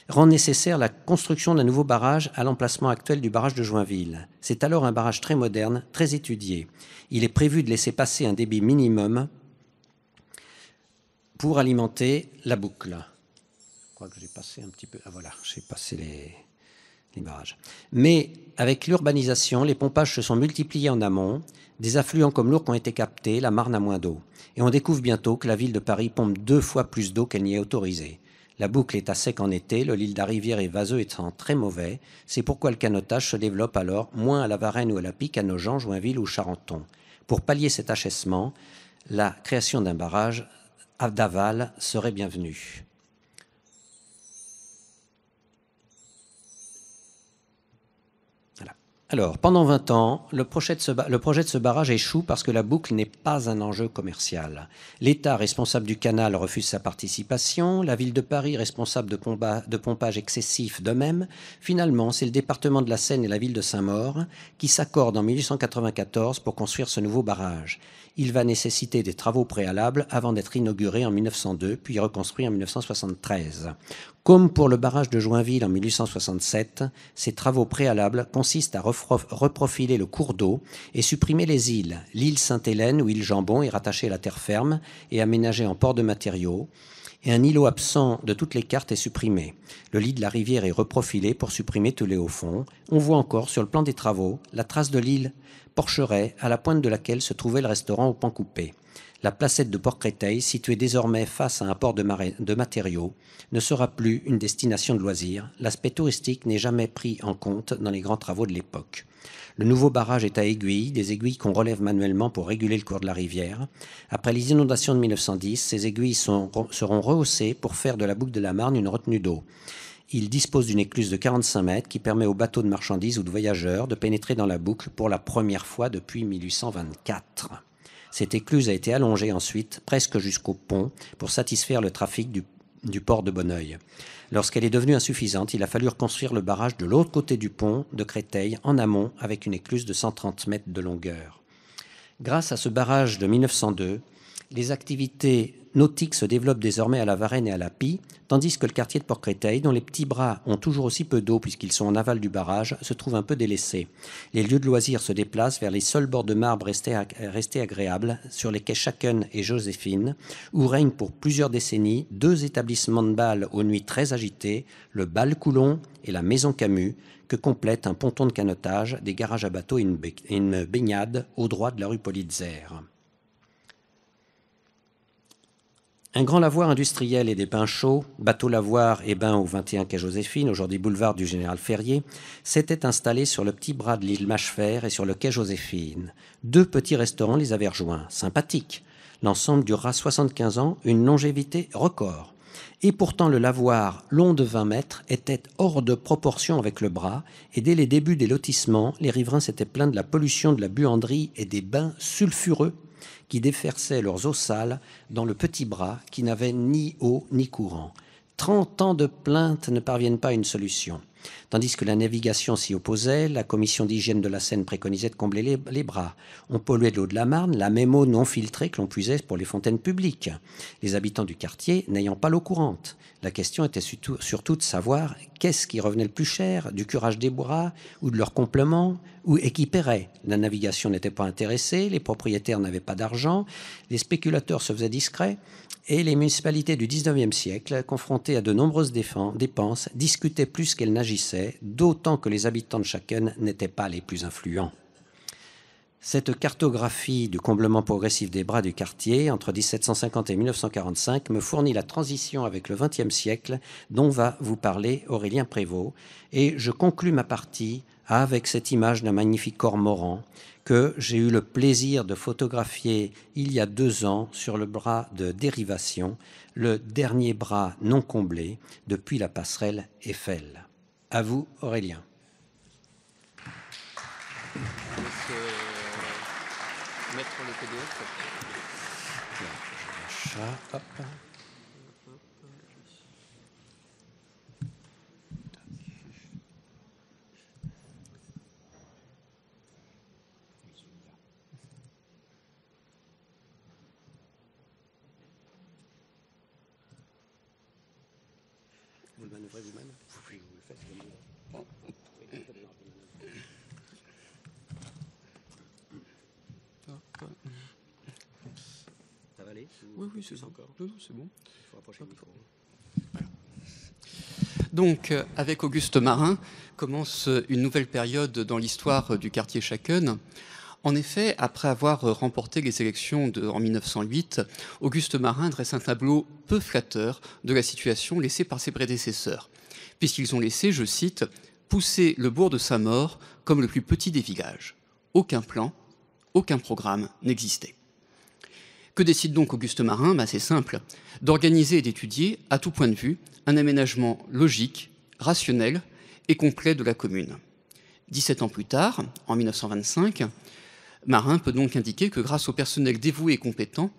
rend nécessaire la construction d'un nouveau barrage à l'emplacement actuel du barrage de Joinville. C'est alors un barrage très moderne, très étudié. Il est prévu de laisser passer un débit minimum pour alimenter la boucle. Je crois que j'ai passé un petit peu... Ah voilà, j'ai passé les barrages. Mais avec l'urbanisation, les pompages se sont multipliés en amont, des affluents comme l'Ourcq ont été captés, la Marne a moins d'eau. Et on découvre bientôt que la ville de Paris pompe 2 fois plus d'eau qu'elle n'y est autorisée. La boucle est à sec en été, le lit de la rivière est vaseux étant très mauvais. C'est pourquoi le canotage se développe alors moins à la Varenne ou à la Pique qu'à Nogent, Joinville ou Charenton. Pour pallier cet achèvement, la création d'un barrage d'aval serait bienvenue. Alors, pendant 20 ans, le projet de ce barrage échoue parce que la boucle n'est pas un enjeu commercial. L'État, responsable du canal, refuse sa participation. La ville de Paris, responsable de pompage excessif, de même. Finalement, c'est le département de la Seine et la ville de Saint-Maur qui s'accordent en 1894 pour construire ce nouveau barrage. Il va nécessiter des travaux préalables avant d'être inauguré en 1902, puis reconstruit en 1973. Comme pour le barrage de Joinville en 1867, ces travaux préalables consistent à reprofiler le cours d'eau et supprimer les îles. L'île Sainte-Hélène ou île Jambon est rattachée à la terre ferme et aménagée en port de matériaux. Et un îlot absent de toutes les cartes est supprimé. Le lit de la rivière est reprofilé pour supprimer tous les hauts-fonds. On voit encore sur le plan des travaux la trace de l'île Porcheret, à la pointe de laquelle se trouvait le restaurant au pan coupé. La placette de Port-Créteil, située désormais face à un port de matériaux, ne sera plus une destination de loisirs. L'aspect touristique n'est jamais pris en compte dans les grands travaux de l'époque. Le nouveau barrage est à aiguilles, des aiguilles qu'on relève manuellement pour réguler le cours de la rivière. Après les inondations de 1910, ces aiguilles seront rehaussées pour faire de la boucle de la Marne une retenue d'eau. Il dispose d'une écluse de 45 mètres qui permet aux bateaux de marchandises ou de voyageurs de pénétrer dans la boucle pour la première fois depuis 1824. Cette écluse a été allongée ensuite presque jusqu'au pont pour satisfaire le trafic du port de Bonneuil. Lorsqu'elle est devenue insuffisante, il a fallu reconstruire le barrage de l'autre côté du pont de Créteil, en amont, avec une écluse de 130 mètres de longueur. Grâce à ce barrage de 1902, les activités nautiques se développent désormais à la Varenne et à la Pie, tandis que le quartier de Port-Créteil, dont les petits bras ont toujours aussi peu d'eau puisqu'ils sont en aval du barrage, se trouve un peu délaissé. Les lieux de loisirs se déplacent vers les seuls bords de marbre restés agréables, sur les quais Chacun et Joséphine, où règnent pour plusieurs décennies 2 établissements de bal aux nuits très agitées, le Bal Coulon et la Maison Camus, que complète un ponton de canotage, des garages à bateaux et une baignade au droit de la rue Politzer. Un grand lavoir industriel et des bains chauds, bateau lavoir et bain au 21 quai Joséphine, aujourd'hui boulevard du Général Ferrier, s'était installé sur le petit bras de l'île Mâchefer et sur le quai Joséphine. 2 petits restaurants les avaient rejoints, sympathiques. L'ensemble durera 75 ans, une longévité record. Et pourtant le lavoir, long de 20 mètres, était hors de proportion avec le bras, et dès les débuts des lotissements, les riverains s'étaient plaints de la pollution de la buanderie et des bains sulfureux qui déversaient leurs eaux sales dans le petit bras qui n'avait ni eau ni courant. 30 ans de plaintes ne parviennent pas à une solution. Tandis que la navigation s'y opposait, la commission d'hygiène de la Seine préconisait de combler les bras. On polluait de l'eau de la Marne, la même eau non filtrée que l'on puisait pour les fontaines publiques. Les habitants du quartier n'ayant pas l'eau courante. La question était surtout de savoir qu'est-ce qui revenait le plus cher, du curage des bras ou de leur complément, et qui paierait. La navigation n'était pas intéressée, les propriétaires n'avaient pas d'argent, les spéculateurs se faisaient discrets, et les municipalités du XIXe siècle, confrontées à de nombreuses dépenses, discutaient plus qu'elles n'agissaient, d'autant que les habitants de Chacun n'étaient pas les plus influents. Cette cartographie du comblement progressif des bras du quartier entre 1750 et 1945 me fournit la transition avec le XXe siècle dont va vous parler Aurélien Prévost, et je conclus ma partie avec cette image d'un magnifique cormoran que j'ai eu le plaisir de photographier il y a 2 ans sur le bras de dérivation, le dernier bras non comblé depuis la passerelle Eiffel. À vous, Aurélien. Mettre le PDF. Hop. Vous le manœuvrez vous-même? Vous le faites vous-même. Ça va aller? Oui, c'est ça. Encore. Non, c'est bon. Il faut approcher le micro. Voilà. Donc, avec Auguste Marin, commence une nouvelle période dans l'histoire du quartier Chacun. En effet, après avoir remporté les élections en 1908, Auguste Marin dresse un tableau peu flatteur de la situation laissée par ses prédécesseurs, puisqu'ils ont laissé, je cite, « pousser le bourg de sa mort comme le plus petit des villages. Aucun plan, aucun programme n'existait. » Que décide donc Auguste Marin? C'est simple, d'organiser et d'étudier, à tout point de vue, un aménagement logique, rationnel et complet de la commune. 17 ans plus tard, en 1925, Marin peut donc indiquer que grâce au personnel dévoué et compétent,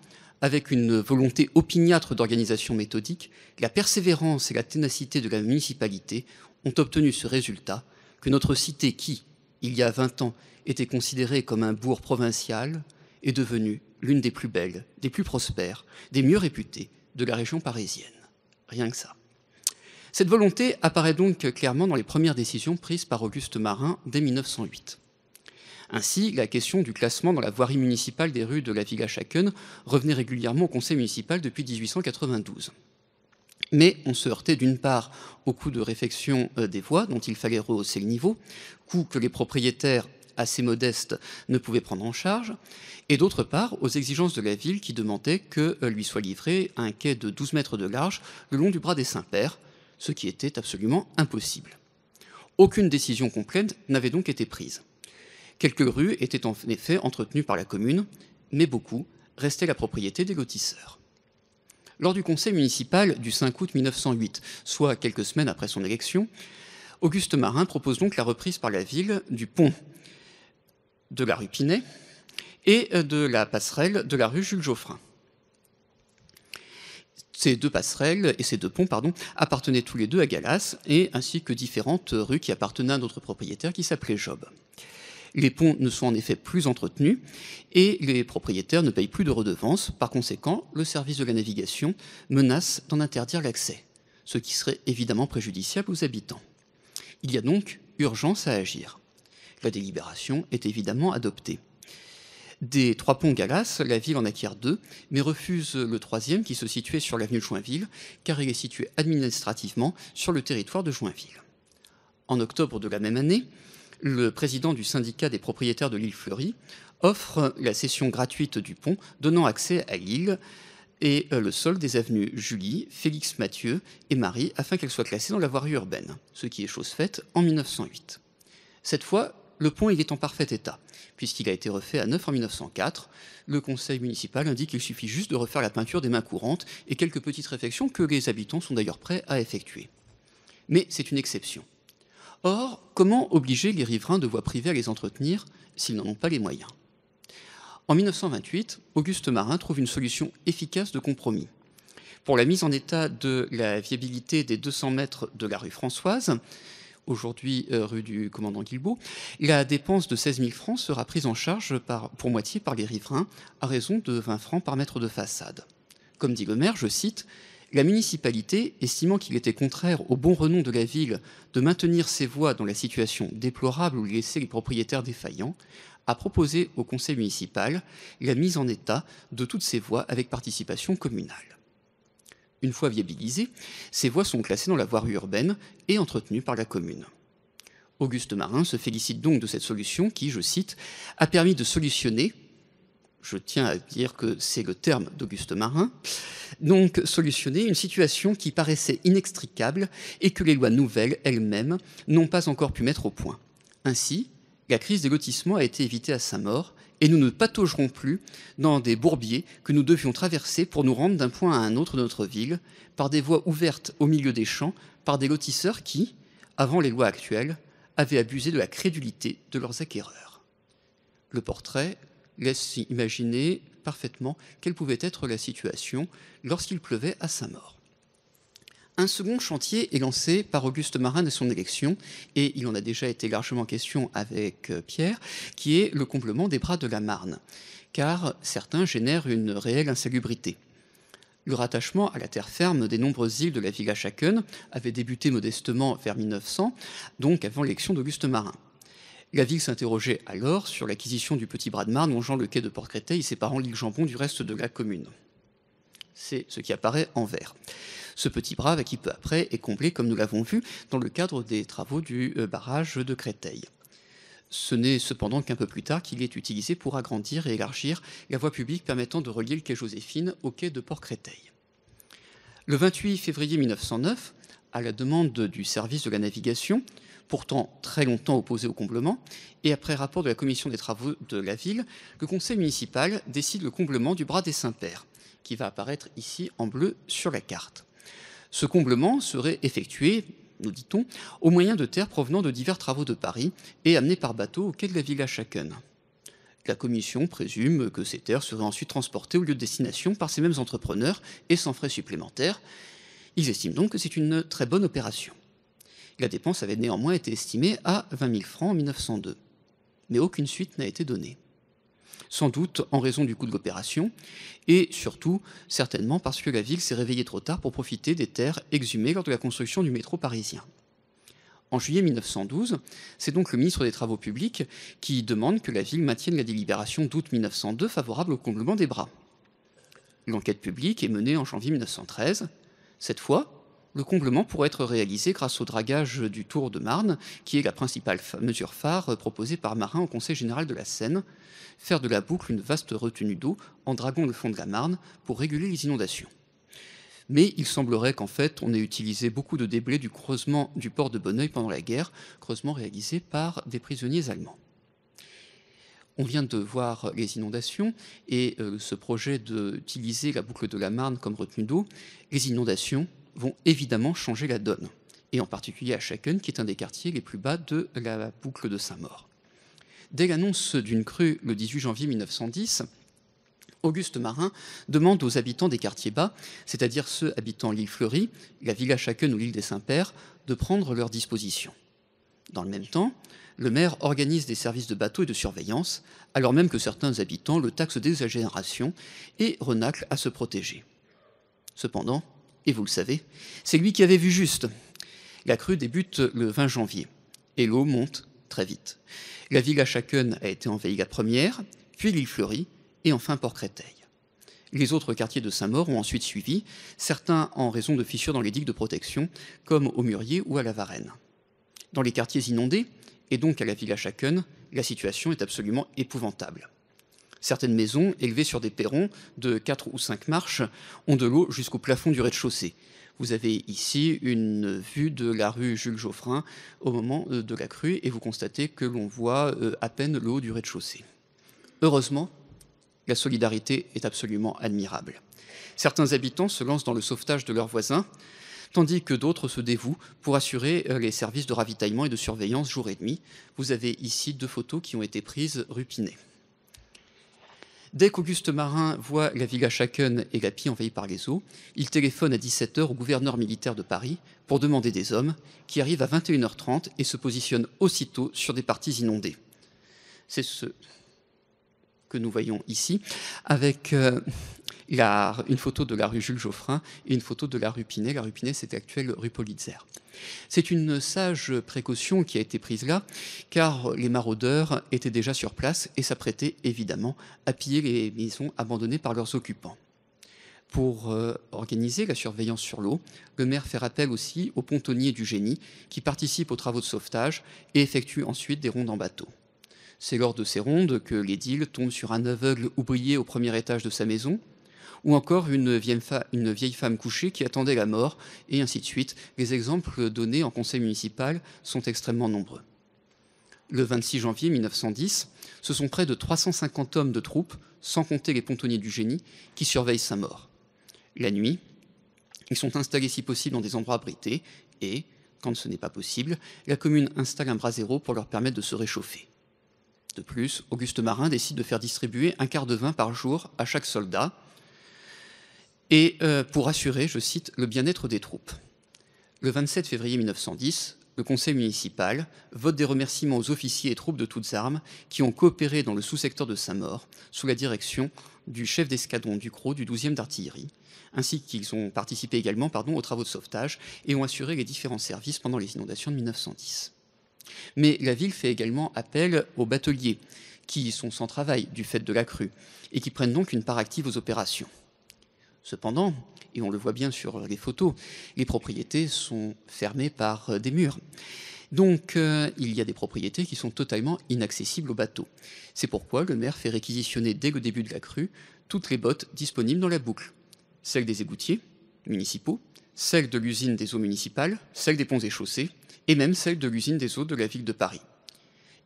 avec une volonté opiniâtre d'organisation méthodique, la persévérance et la ténacité de la municipalité ont obtenu ce résultat que notre cité qui, il y a 20 ans, était considérée comme un bourg provincial, est devenue l'une des plus belles, des plus prospères, des mieux réputées de la région parisienne. Rien que ça. Cette volonté apparaît donc clairement dans les premières décisions prises par Auguste Marin dès 1908. Ainsi, la question du classement dans la voirie municipale des rues de la Villa Chacun revenait régulièrement au conseil municipal depuis 1892. Mais on se heurtait d'une part au coût de réfection des voies dont il fallait rehausser le niveau, coût que les propriétaires assez modestes ne pouvaient prendre en charge, et d'autre part aux exigences de la ville qui demandaient que lui soit livré un quai de 12 mètres de large le long du bras des Saints-Pères, ce qui était absolument impossible. Aucune décision complète n'avait donc été prise. Quelques rues étaient en effet entretenues par la commune, mais beaucoup restaient la propriété des lotisseurs. Lors du conseil municipal du 5 août 1908, soit quelques semaines après son élection, Auguste Marin propose donc la reprise par la ville du pont de la rue Pinet et de la passerelle de la rue Jules Geoffrin. Ces deux passerelles et ces deux ponts, appartenaient tous les deux à Galas, et ainsi que différentes rues qui appartenaient à un autre propriétaire qui s'appelait Job. Les ponts ne sont en effet plus entretenus et les propriétaires ne payent plus de redevances. Par conséquent, le service de la navigation menace d'en interdire l'accès, ce qui serait évidemment préjudiciable aux habitants. Il y a donc urgence à agir. La délibération est évidemment adoptée. Des 3 ponts Galas, la ville en acquiert 2, mais refuse le 3e qui se situait sur l'avenue de Joinville, car il est situé administrativement sur le territoire de Joinville. En octobre de la même année, le président du syndicat des propriétaires de l'île Fleurie offre la cession gratuite du pont, donnant accès à l'île et le sol des avenues Julie, Félix Mathieu et Marie, afin qu'elles soient classées dans la voirie urbaine, ce qui est chose faite en 1908. Cette fois, le pont est en parfait état, puisqu'il a été refait à neuf en 1904. Le conseil municipal indique qu'il suffit juste de refaire la peinture des mains courantes et quelques petites réfections que les habitants sont d'ailleurs prêts à effectuer. Mais c'est une exception. Or, comment obliger les riverains de voies privées à les entretenir s'ils n'en ont pas les moyens? En 1928, Auguste Marin trouve une solution efficace de compromis. Pour la mise en état de la viabilité des 200 mètres de la rue Françoise, aujourd'hui rue du commandant Guilbault, la dépense de 16 000 francs sera prise en charge pour moitié par les riverains, à raison de 20 francs par mètre de façade. Comme dit le maire, je cite, « La municipalité, estimant qu'il était contraire au bon renom de la ville de maintenir ses voies dans la situation déplorable où laissaient les propriétaires défaillants, a proposé au conseil municipal la mise en état de toutes ces voies avec participation communale. » Une fois viabilisées, ces voies sont classées dans la voirie urbaine et entretenues par la commune. Auguste Marin se félicite donc de cette solution qui, je cite, « a permis de solutionner », je tiens à dire que c'est le terme d'Auguste Marin, donc solutionner une situation qui paraissait inextricable et que les lois nouvelles elles-mêmes n'ont pas encore pu mettre au point. Ainsi, la crise des lotissements a été évitée à Saint-Maur et nous ne pataugerons plus dans des bourbiers que nous devions traverser pour nous rendre d'un point à un autre de notre ville, par des voies ouvertes au milieu des champs, par des lotisseurs qui, avant les lois actuelles, avaient abusé de la crédulité de leurs acquéreurs. Le portrait laisse imaginer parfaitement quelle pouvait être la situation lorsqu'il pleuvait à Saint-Maur. Un second chantier est lancé par Auguste Marin dès son élection, et il en a déjà été largement question avec Pierre, qui est le comblement des bras de la Marne, car certains génèrent une réelle insalubrité. Le rattachement à la terre ferme des nombreuses îles de la Villa Chacken avait débuté modestement vers 1900, donc avant l'élection d'Auguste Marin. La ville s'interrogeait alors sur l'acquisition du petit bras de Marne longeant le quai de Port-Créteil, séparant l'île Jambon du reste de la commune. C'est ce qui apparaît en vert. Ce petit bras, qui peu après est comblé, comme nous l'avons vu, dans le cadre des travaux du barrage de Créteil. Ce n'est cependant qu'un peu plus tard qu'il est utilisé pour agrandir et élargir la voie publique permettant de relier le quai Joséphine au quai de Port-Créteil. Le 28 février 1909, à la demande du service de la navigation, pourtant très longtemps opposé au comblement, et après rapport de la commission des travaux de la ville, le conseil municipal décide le comblement du bras des Saints-Pères, qui va apparaître ici en bleu sur la carte. Ce comblement serait effectué, nous dit-on, au moyen de terres provenant de divers travaux de Paris et amenées par bateau au quai de la Villa Chacken. La commission présume que ces terres seraient ensuite transportées au lieu de destination par ces mêmes entrepreneurs et sans frais supplémentaires. Ils estiment donc que c'est une très bonne opération. La dépense avait néanmoins été estimée à 20 000 francs en 1902. Mais aucune suite n'a été donnée. Sans doute en raison du coût de l'opération, et surtout, certainement parce que la ville s'est réveillée trop tard pour profiter des terres exhumées lors de la construction du métro parisien. En juillet 1912, c'est donc le ministre des Travaux publics qui demande que la ville maintienne la délibération d'août 1902 favorable au comblement des bras. L'enquête publique est menée en janvier 1913. Cette fois, le comblement pourrait être réalisé grâce au dragage du Tour de Marne, qui est la principale mesure phare proposée par Marin au Conseil général de la Seine, faire de la boucle une vaste retenue d'eau en draguant le fond de la Marne pour réguler les inondations. Mais il semblerait qu'en fait, on ait utilisé beaucoup de déblais du creusement du port de Bonneuil pendant la guerre, creusement réalisé par des prisonniers allemands. On vient de voir les inondations et ce projet d'utiliser la boucle de la Marne comme retenue d'eau, les inondations vont évidemment changer la donne, et en particulier à Chacken, qui est un des quartiers les plus bas de la boucle de Saint-Maur. Dès l'annonce d'une crue le 18 janvier 1910, Auguste Marin demande aux habitants des quartiers bas, c'est-à-dire ceux habitant l'île Fleury, la Villa Chacun ou l'île des Saints-Pères, de prendre leurs dispositions. Dans le même temps, le maire organise des services de bateaux et de surveillance, alors même que certains habitants le taxent d'exagération et renâclent à se protéger. Cependant, et vous le savez, c'est lui qui avait vu juste. La crue débute le 20 janvier et l'eau monte très vite. La Villa Chacun a été envahie la première, puis l'île Fleury et enfin Port-Créteil. Les autres quartiers de Saint-Maur ont ensuite suivi, certains en raison de fissures dans les digues de protection, comme au Murier ou à la Varenne. Dans les quartiers inondés, et donc à la Villa Chacun, la situation est absolument épouvantable. Certaines maisons, élevées sur des perrons de 4 ou 5 marches, ont de l'eau jusqu'au plafond du rez-de-chaussée. Vous avez ici une vue de la rue Jules Geoffrin au moment de la crue, et vous constatez que l'on voit à peine le haut du rez-de-chaussée. Heureusement, la solidarité est absolument admirable. Certains habitants se lancent dans le sauvetage de leurs voisins, tandis que d'autres se dévouent pour assurer les services de ravitaillement et de surveillance jour et nuit. Vous avez ici 2 photos qui ont été prises rue Pinet. Dès qu'Auguste Marin voit la Villa Chacun et la Pie envahie par les eaux, il téléphone à 17h au gouverneur militaire de Paris pour demander des hommes, qui arrivent à 21h30 et se positionnent aussitôt sur des parties inondées. C'est ce que nous voyons ici, avec une photo de la rue Jules Geoffrin et une photo de la rue Pinet. La rue Pinet, c'est l'actuelle rue Politzer. C'est une sage précaution qui a été prise là, car les maraudeurs étaient déjà sur place et s'apprêtaient évidemment à piller les maisons abandonnées par leurs occupants. Pour organiser la surveillance sur l'eau, le maire fait appel aussi aux pontonniers du génie qui participent aux travaux de sauvetage et effectuent ensuite des rondes en bateau. C'est lors de ces rondes que l'édile tombe sur un aveugle ouvrier au premier étage de sa maison, ou encore une vieille femme couchée qui attendait la mort, et ainsi de suite. Les exemples donnés en conseil municipal sont extrêmement nombreux. Le 26 janvier 1910, ce sont près de 350 hommes de troupe, sans compter les pontonniers du génie, qui surveillent Saint-Maur. La nuit, ils sont installés si possible dans des endroits abrités, et, quand ce n'est pas possible, la commune installe un brasero pour leur permettre de se réchauffer. De plus, Auguste Marin décide de faire distribuer un quart de vin par jour à chaque soldat, et pour assurer, je cite, le bien-être des troupes. Le 27 février 1910, le conseil municipal vote des remerciements aux officiers et troupes de toutes armes qui ont coopéré dans le sous-secteur de Saint-Maur sous la direction du chef d'escadron Ducrot du 12e d'artillerie, ainsi qu'ils ont participé également aux travaux de sauvetage et ont assuré les différents services pendant les inondations de 1910. Mais la ville fait également appel aux bateliers, qui sont sans travail du fait de la crue, et qui prennent donc une part active aux opérations. Cependant, et on le voit bien sur les photos, les propriétés sont fermées par des murs. Donc il y a des propriétés qui sont totalement inaccessibles aux bateaux. C'est pourquoi le maire fait réquisitionner dès le début de la crue toutes les bottes disponibles dans la boucle. Celles des égoutiers municipaux, celles de l'usine des eaux municipales, celles des ponts et chaussées, et même celle de l'usine des eaux de la ville de Paris.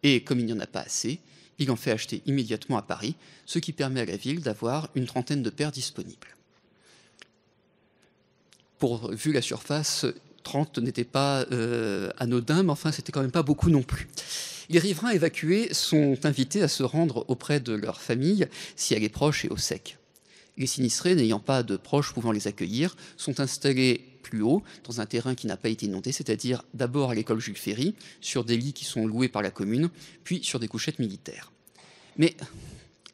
Et comme il n'y en a pas assez, il en fait acheter immédiatement à Paris, ce qui permet à la ville d'avoir une trentaine de paires disponibles. Vu la surface, 30 n'était pas anodin, mais enfin, c'était quand même pas beaucoup non plus. Les riverains évacués sont invités à se rendre auprès de leur famille, si elle est proche et au sec. Les sinistrés, n'ayant pas de proches pouvant les accueillir, sont installés plus haut, dans un terrain qui n'a pas été inondé, c'est-à-dire d'abord à l'école Jules Ferry, sur des lits qui sont loués par la commune, puis sur des couchettes militaires. Mais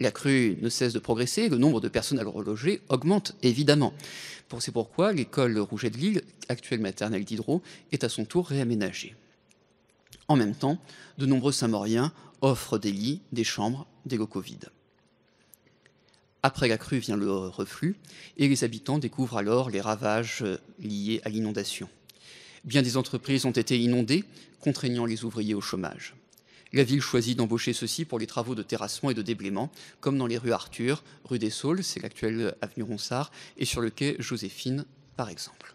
la crue ne cesse de progresser, le nombre de personnes à le reloger augmente évidemment. C'est pourquoi l'école Rouget de Lille, actuelle maternelle d'Hydro, est à son tour réaménagée. En même temps, de nombreux Saint-Mauriens offrent des lits, des chambres, des locaux vides. Après la crue vient le reflux, et les habitants découvrent alors les ravages liés à l'inondation. Bien des entreprises ont été inondées, contraignant les ouvriers au chômage. La ville choisit d'embaucher ceux-ci pour les travaux de terrassement et de déblaiement, comme dans les rues Arthur, rue des Saules, c'est l'actuelle avenue Ronsard, et sur le quai Joséphine, par exemple.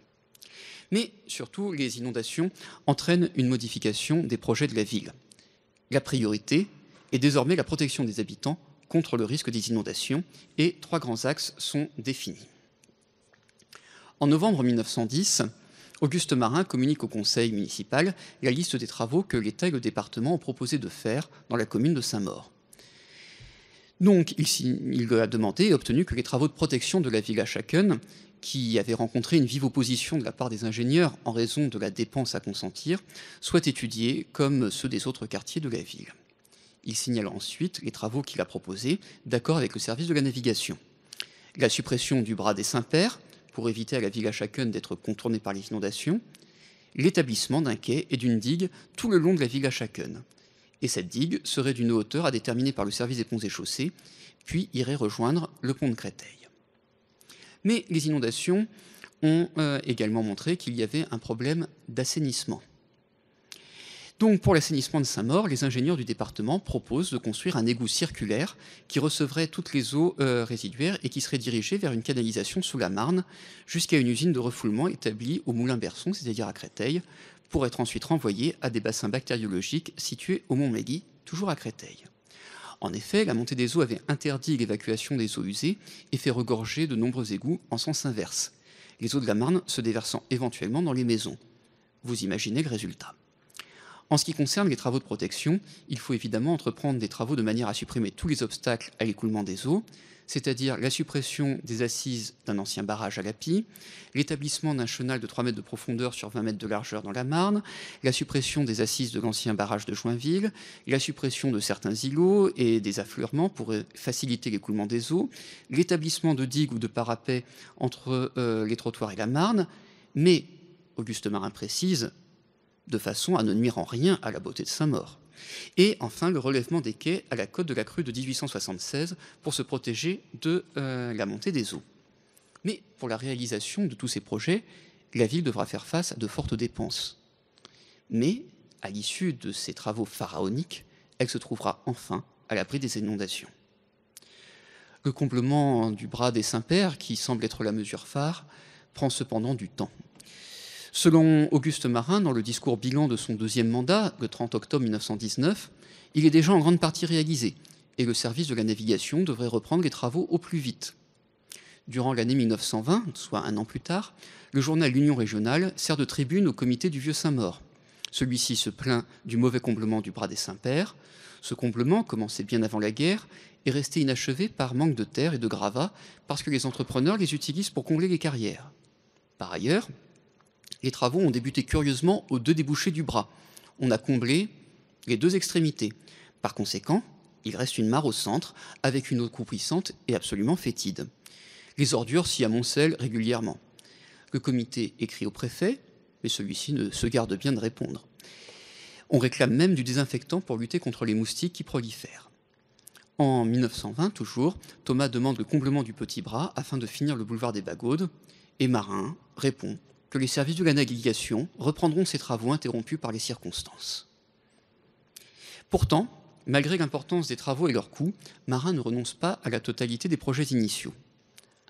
Mais surtout, les inondations entraînent une modification des projets de la ville. La priorité est désormais la protection des habitants contre le risque des inondations, et 3 grands axes sont définis. En novembre 1910, Auguste Marin communique au conseil municipal la liste des travaux que l'État et le département ont proposé de faire dans la commune de Saint-Maur. Donc, il a demandé et obtenu que les travaux de protection de la villa Schaken, qui avait rencontré une vive opposition de la part des ingénieurs en raison de la dépense à consentir, soient étudiés comme ceux des autres quartiers de la ville. Il signale ensuite les travaux qu'il a proposés, d'accord avec le service de la navigation. La suppression du bras des Saints-Pères, pour éviter à la villa Schaken d'être contournée par les inondations, l'établissement d'un quai et d'une digue tout le long de la villa Schaken. Et cette digue serait d'une hauteur à déterminer par le service des ponts et chaussées, puis irait rejoindre le pont de Créteil. Mais les inondations ont également montré qu'il y avait un problème d'assainissement. Donc pour l'assainissement de Saint-Maur, les ingénieurs du département proposent de construire un égout circulaire qui recevrait toutes les eaux résiduaires et qui serait dirigé vers une canalisation sous la Marne jusqu'à une usine de refoulement établie au Moulin-Berson, c'est-à-dire à Créteil, pour être ensuite renvoyé à des bassins bactériologiques situés au Mont-Mély, toujours à Créteil. En effet, la montée des eaux avait interdit l'évacuation des eaux usées et fait regorger de nombreux égouts en sens inverse, les eaux de la Marne se déversant éventuellement dans les maisons. Vous imaginez le résultat. En ce qui concerne les travaux de protection, il faut évidemment entreprendre des travaux de manière à supprimer tous les obstacles à l'écoulement des eaux, c'est-à-dire la suppression des assises d'un ancien barrage à Lapie, l'établissement d'un chenal de 3 mètres de profondeur sur 20 mètres de largeur dans la Marne, la suppression des assises de l'ancien barrage de Joinville, la suppression de certains îlots et des affleurements pour faciliter l'écoulement des eaux, l'établissement de digues ou de parapets entre les trottoirs et la Marne, mais, Auguste Marin précise, de façon à ne nuire en rien à la beauté de Saint-Maur. Et enfin, le relèvement des quais à la côte de la crue de 1876 pour se protéger de la montée des eaux. Mais pour la réalisation de tous ces projets, la ville devra faire face à de fortes dépenses. Mais, à l'issue de ces travaux pharaoniques, elle se trouvera enfin à l'abri des inondations. Le comblement du bras des Saints-Pères, qui semble être la mesure phare, prend cependant du temps. Selon Auguste Marin, dans le discours bilan de son deuxième mandat, le 30 octobre 1919, il est déjà en grande partie réalisé et le service de la navigation devrait reprendre les travaux au plus vite. Durant l'année 1920, soit un an plus tard, le journal L'Union régionale sert de tribune au comité du Vieux Saint-Maur. Celui-ci se plaint du mauvais comblement du bras des Saints-Pères. Ce comblement, commencé bien avant la guerre, est resté inachevé par manque de terre et de gravats parce que les entrepreneurs les utilisent pour combler les carrières. Par ailleurs, les travaux ont débuté curieusement aux 2 débouchés du bras. On a comblé les 2 extrémités. Par conséquent, il reste une mare au centre, avec une eau croupissante et absolument fétide. Les ordures s'y amoncellent régulièrement. Le comité écrit au préfet, mais celui-ci ne se garde bien de répondre. On réclame même du désinfectant pour lutter contre les moustiques qui prolifèrent. En 1920, toujours, Thomas demande le comblement du petit bras afin de finir le boulevard des Bagaudes, et Marin répond que les services de la navigation reprendront ces travaux interrompus par les circonstances. Pourtant, malgré l'importance des travaux et leur coût, Marin ne renonce pas à la totalité des projets initiaux.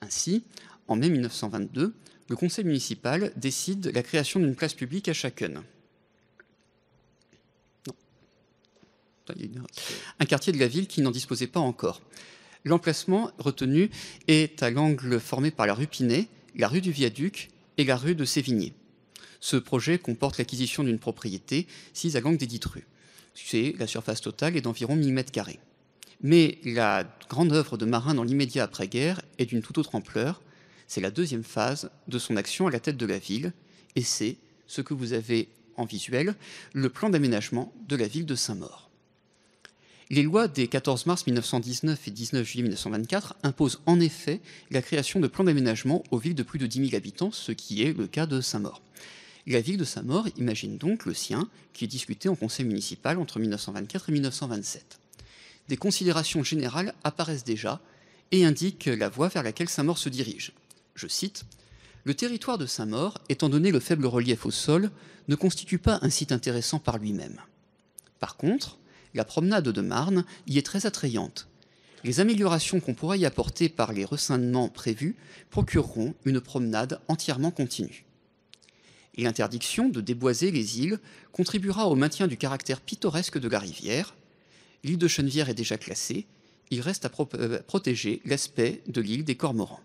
Ainsi, en mai 1922, le conseil municipal décide la création d'une place publique à Schaken. Un quartier de la ville qui n'en disposait pas encore. L'emplacement retenu est à l'angle formé par la rue Pinet, la rue du Viaduc et la rue de Sévigné. Ce projet comporte l'acquisition d'une propriété sise à l'angle des dites rues. La surface totale est d'environ 1000 m². Mais la grande œuvre de Marin dans l'immédiat après-guerre est d'une toute autre ampleur. C'est la 2e phase de son action à la tête de la ville, et c'est ce que vous avez en visuel, le plan d'aménagement de la ville de Saint-Maur. Les lois des 14 mars 1919 et 19 juillet 1924 imposent en effet la création de plans d'aménagement aux villes de plus de 10 000 habitants, ce qui est le cas de Saint-Maur. La ville de Saint-Maur imagine donc le sien, qui est discuté en conseil municipal entre 1924 et 1927. Des considérations générales apparaissent déjà et indiquent la voie vers laquelle Saint-Maur se dirige. Je cite : « Le territoire de Saint-Maur, étant donné le faible relief au sol, ne constitue pas un site intéressant par lui-même. Par contre, la promenade de Marne y est très attrayante. Les améliorations qu'on pourra y apporter par les ressindements prévus procureront une promenade entièrement continue. Et l'interdiction de déboiser les îles contribuera au maintien du caractère pittoresque de la rivière. L'île de Chenevière est déjà classée. Il reste à protéger l'aspect de l'île des Cormorans. »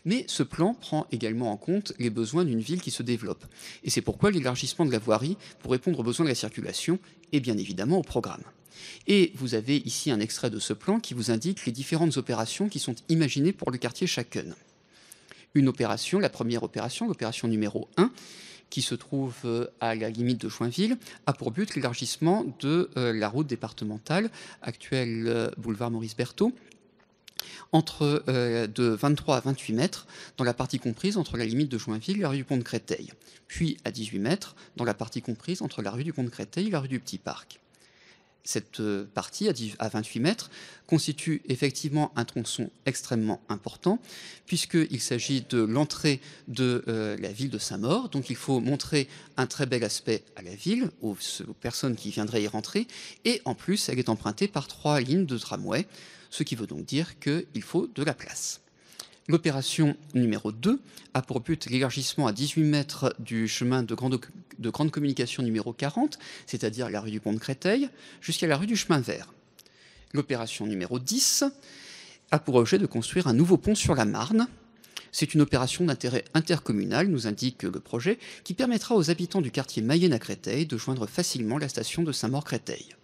Mais ce plan prend également en compte les besoins d'une ville qui se développe. Et c'est pourquoi l'élargissement de la voirie, pour répondre aux besoins de la circulation, est bien évidemment au programme. Et vous avez ici un extrait de ce plan qui vous indique les différentes opérations qui sont imaginées pour le quartier Schaken. Une opération, la première opération, l'opération numéro 1, qui se trouve à la limite de Joinville, a pour but l'élargissement de la route départementale, actuelle boulevard Maurice Berthaud, de 23 à 28 mètres, dans la partie comprise entre la limite de Joinville et la rue du Pont de Créteil, puis à 18 mètres, dans la partie comprise entre la rue du Pont de Créteil et la rue du Petit Parc. Cette partie à 28 mètres constitue effectivement un tronçon extrêmement important puisqu'il s'agit de l'entrée de la ville de Saint-Maur. Donc il faut montrer un très bel aspect à la ville, aux personnes qui viendraient y rentrer. Et en plus, elle est empruntée par 3 lignes de tramway, ce qui veut donc dire qu'il faut de la place. L'opération numéro 2 a pour but l'élargissement à 18 mètres du chemin de grande communication numéro 40, c'est-à-dire la rue du Pont de Créteil, jusqu'à la rue du Chemin Vert. L'opération numéro 10 a pour objet de construire un nouveau pont sur la Marne. C'est une opération d'intérêt intercommunal, nous indique le projet, qui permettra aux habitants du quartier Mayenne à Créteil de joindre facilement la station de Saint-Maur-Créteil.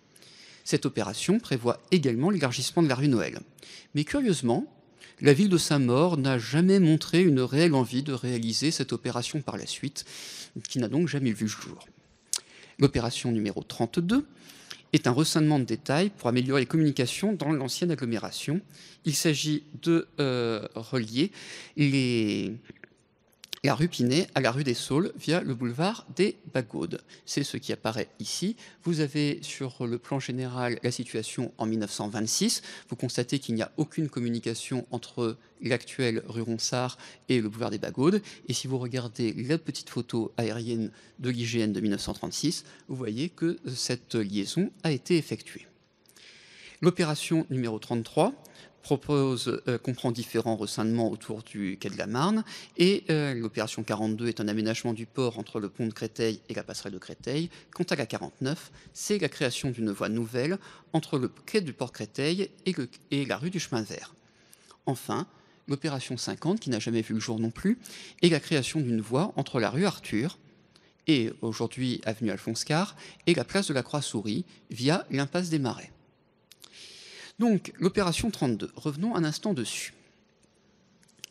Cette opération prévoit également l'élargissement de la rue Noël. Mais curieusement, la ville de Saint-Maur n'a jamais montré une réelle envie de réaliser cette opération par la suite, qui n'a donc jamais vu le jour. L'opération numéro 32 est un resserrement de détails pour améliorer les communications dans l'ancienne agglomération. Il s'agit de relier la rue Pinet à la rue des Saules via le boulevard des Bagaudes. C'est ce qui apparaît ici. Vous avez sur le plan général la situation en 1926. Vous constatez qu'il n'y a aucune communication entre l'actuelle rue Ronsard et le boulevard des Bagaudes. Et si vous regardez la petite photo aérienne de l'IGN de 1936, vous voyez que cette liaison a été effectuée. L'opération numéro 33 comprend différents resserrements autour du quai de la Marne et l'opération 42 est un aménagement du port entre le pont de Créteil et la passerelle de Créteil. Quant à la 49, c'est la création d'une voie nouvelle entre le quai du port Créteil et la rue du Chemin Vert. Enfin, l'opération 50, qui n'a jamais vu le jour non plus, est la création d'une voie entre la rue Arthur et aujourd'hui avenue Alphonse Karr et la place de la Croix-Souris via l'impasse des Marais. Donc, l'opération 32, revenons un instant dessus.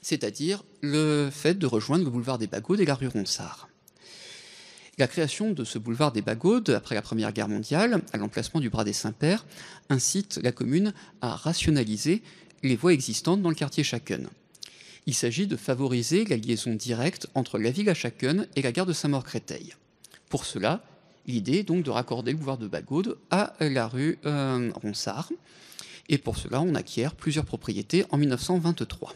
C'est-à-dire le fait de rejoindre le boulevard des Bagaudes et la rue Ronsard. La création de ce boulevard des Bagaudes, après la Première Guerre mondiale, à l'emplacement du bras des Saints-Pères, incite la commune à rationaliser les voies existantes dans le quartier Schaken. Il s'agit de favoriser la liaison directe entre la ville à Schaken et la gare de Saint-Maur-Créteil. Pour cela, l'idée est donc de raccorder le boulevard de Bagaudes à la rue Ronsard. Et pour cela, on acquiert plusieurs propriétés en 1923.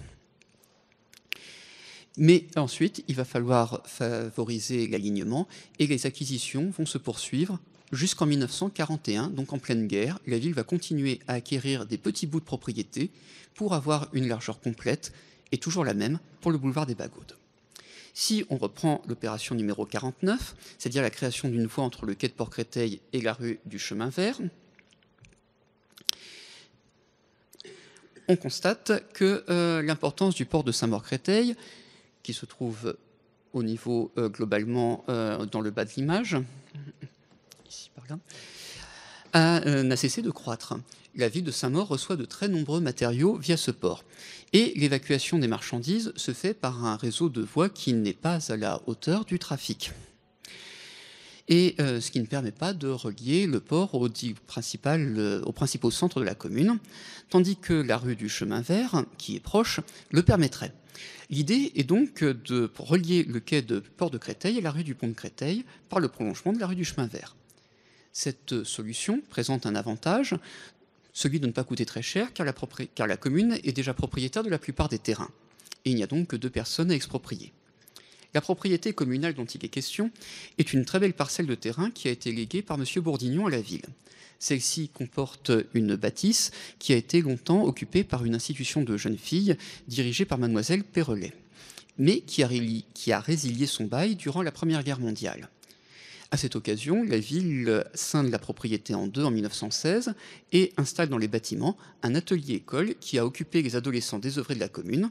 Mais ensuite, il va falloir favoriser l'alignement et les acquisitions vont se poursuivre jusqu'en 1941, donc en pleine guerre. La ville va continuer à acquérir des petits bouts de propriété pour avoir une largeur complète et toujours la même pour le boulevard des Bagaudes. Si on reprend l'opération numéro 49, c'est-à-dire la création d'une voie entre le quai de Port-Créteil et la rue du Chemin Vert, on constate que l'importance du port de Saint-Maur-Créteil, qui se trouve au niveau globalement dans le bas de l'image, ici par là, n'a cessé de croître. La ville de Saint-Maur reçoit de très nombreux matériaux via ce port. Et l'évacuation des marchandises se fait par un réseau de voies qui n'est pas à la hauteur du trafic. Et ce qui ne permet pas de relier le port aux principaux centres de la commune, tandis que la rue du Chemin Vert, qui est proche, le permettrait. L'idée est donc de relier le quai de Port de Créteil et la rue du Pont de Créteil par le prolongement de la rue du Chemin Vert. Cette solution présente un avantage, celui de ne pas coûter très cher, car la commune est déjà propriétaire de la plupart des terrains. Et il n'y a donc que 2 personnes à exproprier. La propriété communale dont il est question est une très belle parcelle de terrain qui a été léguée par M. Bourdignon à la ville. Celle-ci comporte une bâtisse qui a été longtemps occupée par une institution de jeunes filles dirigée par mademoiselle Perrelet, mais qui a résilié son bail durant la Première Guerre mondiale. À cette occasion, la ville scinde la propriété en 2 en 1916 et installe dans les bâtiments un atelier-école qui a occupé les adolescents désœuvrés de la commune,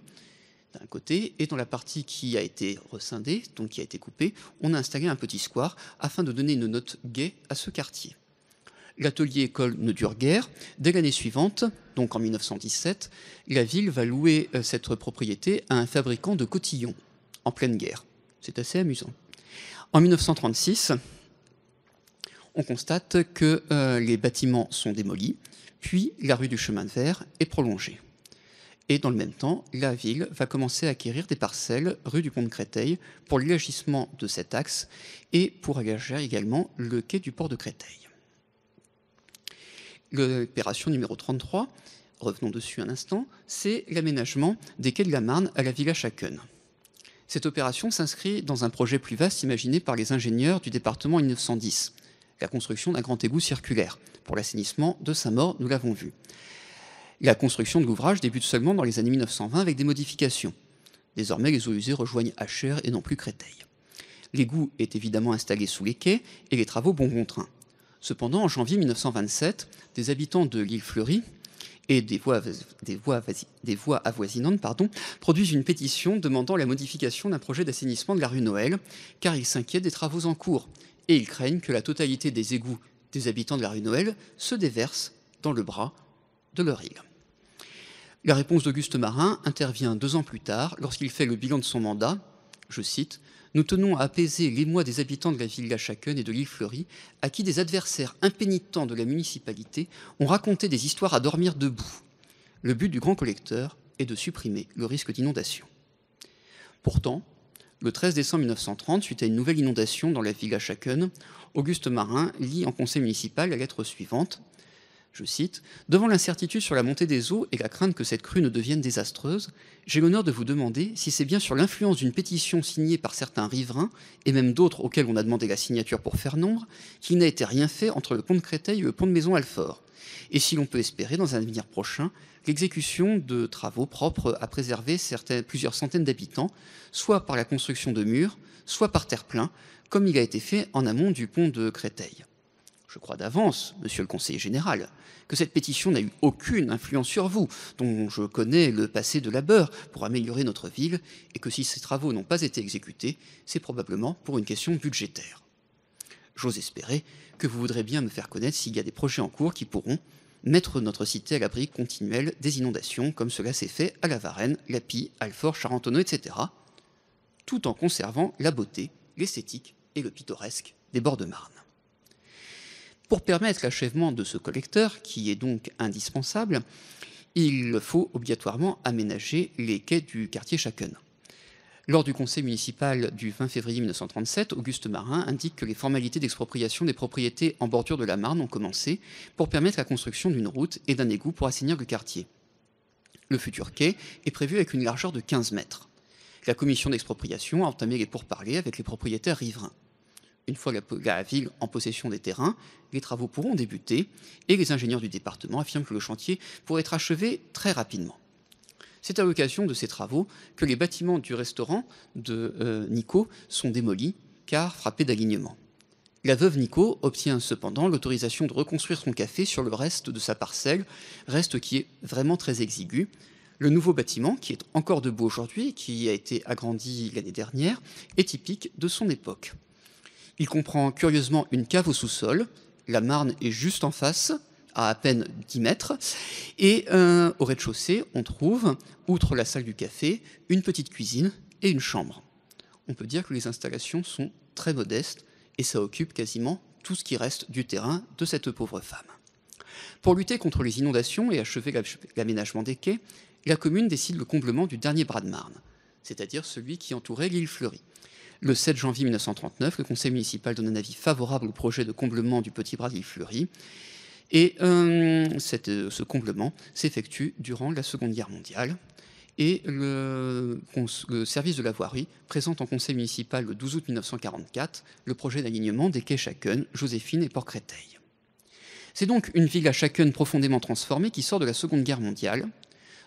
d'un côté, et dans la partie qui a été rescindée, donc qui a été coupée, on a installé un petit square afin de donner une note gaie à ce quartier. L'atelier école ne dure guère. Dès l'année suivante, donc en 1917, la ville va louer cette propriété à un fabricant de cotillons en pleine guerre. C'est assez amusant. En 1936, on constate que les bâtiments sont démolis, puis la rue du Chemin de Fer est prolongée. Et dans le même temps, la ville va commencer à acquérir des parcelles rue du Pont de Créteil pour l'élargissement de cet axe et pour agrandir également le quai du port de Créteil. L'opération numéro 33, revenons dessus un instant, c'est l'aménagement des quais de la Marne à la Villa Schacken. Cette opération s'inscrit dans un projet plus vaste imaginé par les ingénieurs du département en 1910, la construction d'un grand égout circulaire pour l'assainissement de Saint-Maur, nous l'avons vu. La construction de l'ouvrage débute seulement dans les années 1920 avec des modifications. Désormais, les eaux usées rejoignent Achères et non plus Créteil. L'égout est évidemment installé sous les quais et les travaux vont bon train. Cependant, en janvier 1927, des habitants de l'île Fleury et des voies avoisinantes produisent une pétition demandant la modification d'un projet d'assainissement de la rue Noël, car ils s'inquiètent des travaux en cours et ils craignent que la totalité des égouts des habitants de la rue Noël se déverse dans le bras de leur île. La réponse d'Auguste Marin intervient 2 ans plus tard lorsqu'il fait le bilan de son mandat. Je cite: « Nous tenons à apaiser l'émoi des habitants de la Villa Schacken et de l'île Fleury, à qui des adversaires impénitents de la municipalité ont raconté des histoires à dormir debout. Le but du grand collecteur est de supprimer le risque d'inondation. » Pourtant, le 13 décembre 1930, suite à une nouvelle inondation dans la Villa Schacken, Auguste Marin lit en conseil municipal la lettre suivante. Je cite: « Devant l'incertitude sur la montée des eaux et la crainte que cette crue ne devienne désastreuse, j'ai l'honneur de vous demander si c'est bien sur l'influence d'une pétition signée par certains riverains, et même d'autres auxquels on a demandé la signature pour faire nombre, qu'il n'a été rien fait entre le pont de Créteil et le pont de Maison-Alfort, et si l'on peut espérer dans un avenir prochain l'exécution de travaux propres à préserver plusieurs centaines d'habitants, soit par la construction de murs, soit par terre-plein, comme il a été fait en amont du pont de Créteil. Je crois d'avance, monsieur le conseiller général, que cette pétition n'a eu aucune influence sur vous, dont je connais le passé de labeur pour améliorer notre ville, et que si ces travaux n'ont pas été exécutés, c'est probablement pour une question budgétaire. J'ose espérer que vous voudrez bien me faire connaître s'il y a des projets en cours qui pourront mettre notre cité à l'abri continuel des inondations, comme cela s'est fait à La Varenne, Lapie, Alfort, Charentonneau, etc., tout en conservant la beauté, l'esthétique et le pittoresque des bords de Marne. Pour permettre l'achèvement de ce collecteur, qui est donc indispensable, il faut obligatoirement aménager les quais du quartier Schacken. Lors du conseil municipal du 20 février 1937, Auguste Marin indique que les formalités d'expropriation des propriétés en bordure de la Marne ont commencé pour permettre la construction d'une route et d'un égout pour assainir le quartier. Le futur quai est prévu avec une largeur de 15 mètres. La commission d'expropriation a entamé les pourparlers avec les propriétaires riverains. Une fois la ville en possession des terrains, les travaux pourront débuter et les ingénieurs du département affirment que le chantier pourrait être achevé très rapidement. C'est à l'occasion de ces travaux que les bâtiments du restaurant de Nico sont démolis car frappés d'alignement. La veuve Nico obtient cependant l'autorisation de reconstruire son café sur le reste de sa parcelle, reste qui est vraiment très exigu. Le nouveau bâtiment, qui est encore debout aujourd'hui, qui a été agrandi l'année dernière, est typique de son époque. Il comprend curieusement une cave au sous-sol, la Marne est juste en face, à peine 10 mètres, et au rez-de-chaussée, on trouve, outre la salle du café, une petite cuisine et une chambre. On peut dire que les installations sont très modestes, et ça occupe quasiment tout ce qui reste du terrain de cette pauvre femme. Pour lutter contre les inondations et achever l'aménagement des quais, la commune décide le comblement du dernier bras de Marne, c'est-à-dire celui qui entourait l'île Fleury. Le 7 janvier 1939, le conseil municipal donne un avis favorable au projet de comblement du petit bras de l'île Fleury. Et ce comblement s'effectue durant la Seconde Guerre mondiale. Et le service de la voirie présente en conseil municipal le 12 août 1944 le projet d'alignement des quais Schacken, Joséphine et Port-Créteil. C'est donc une ville à Schacken profondément transformée qui sort de la Seconde Guerre mondiale.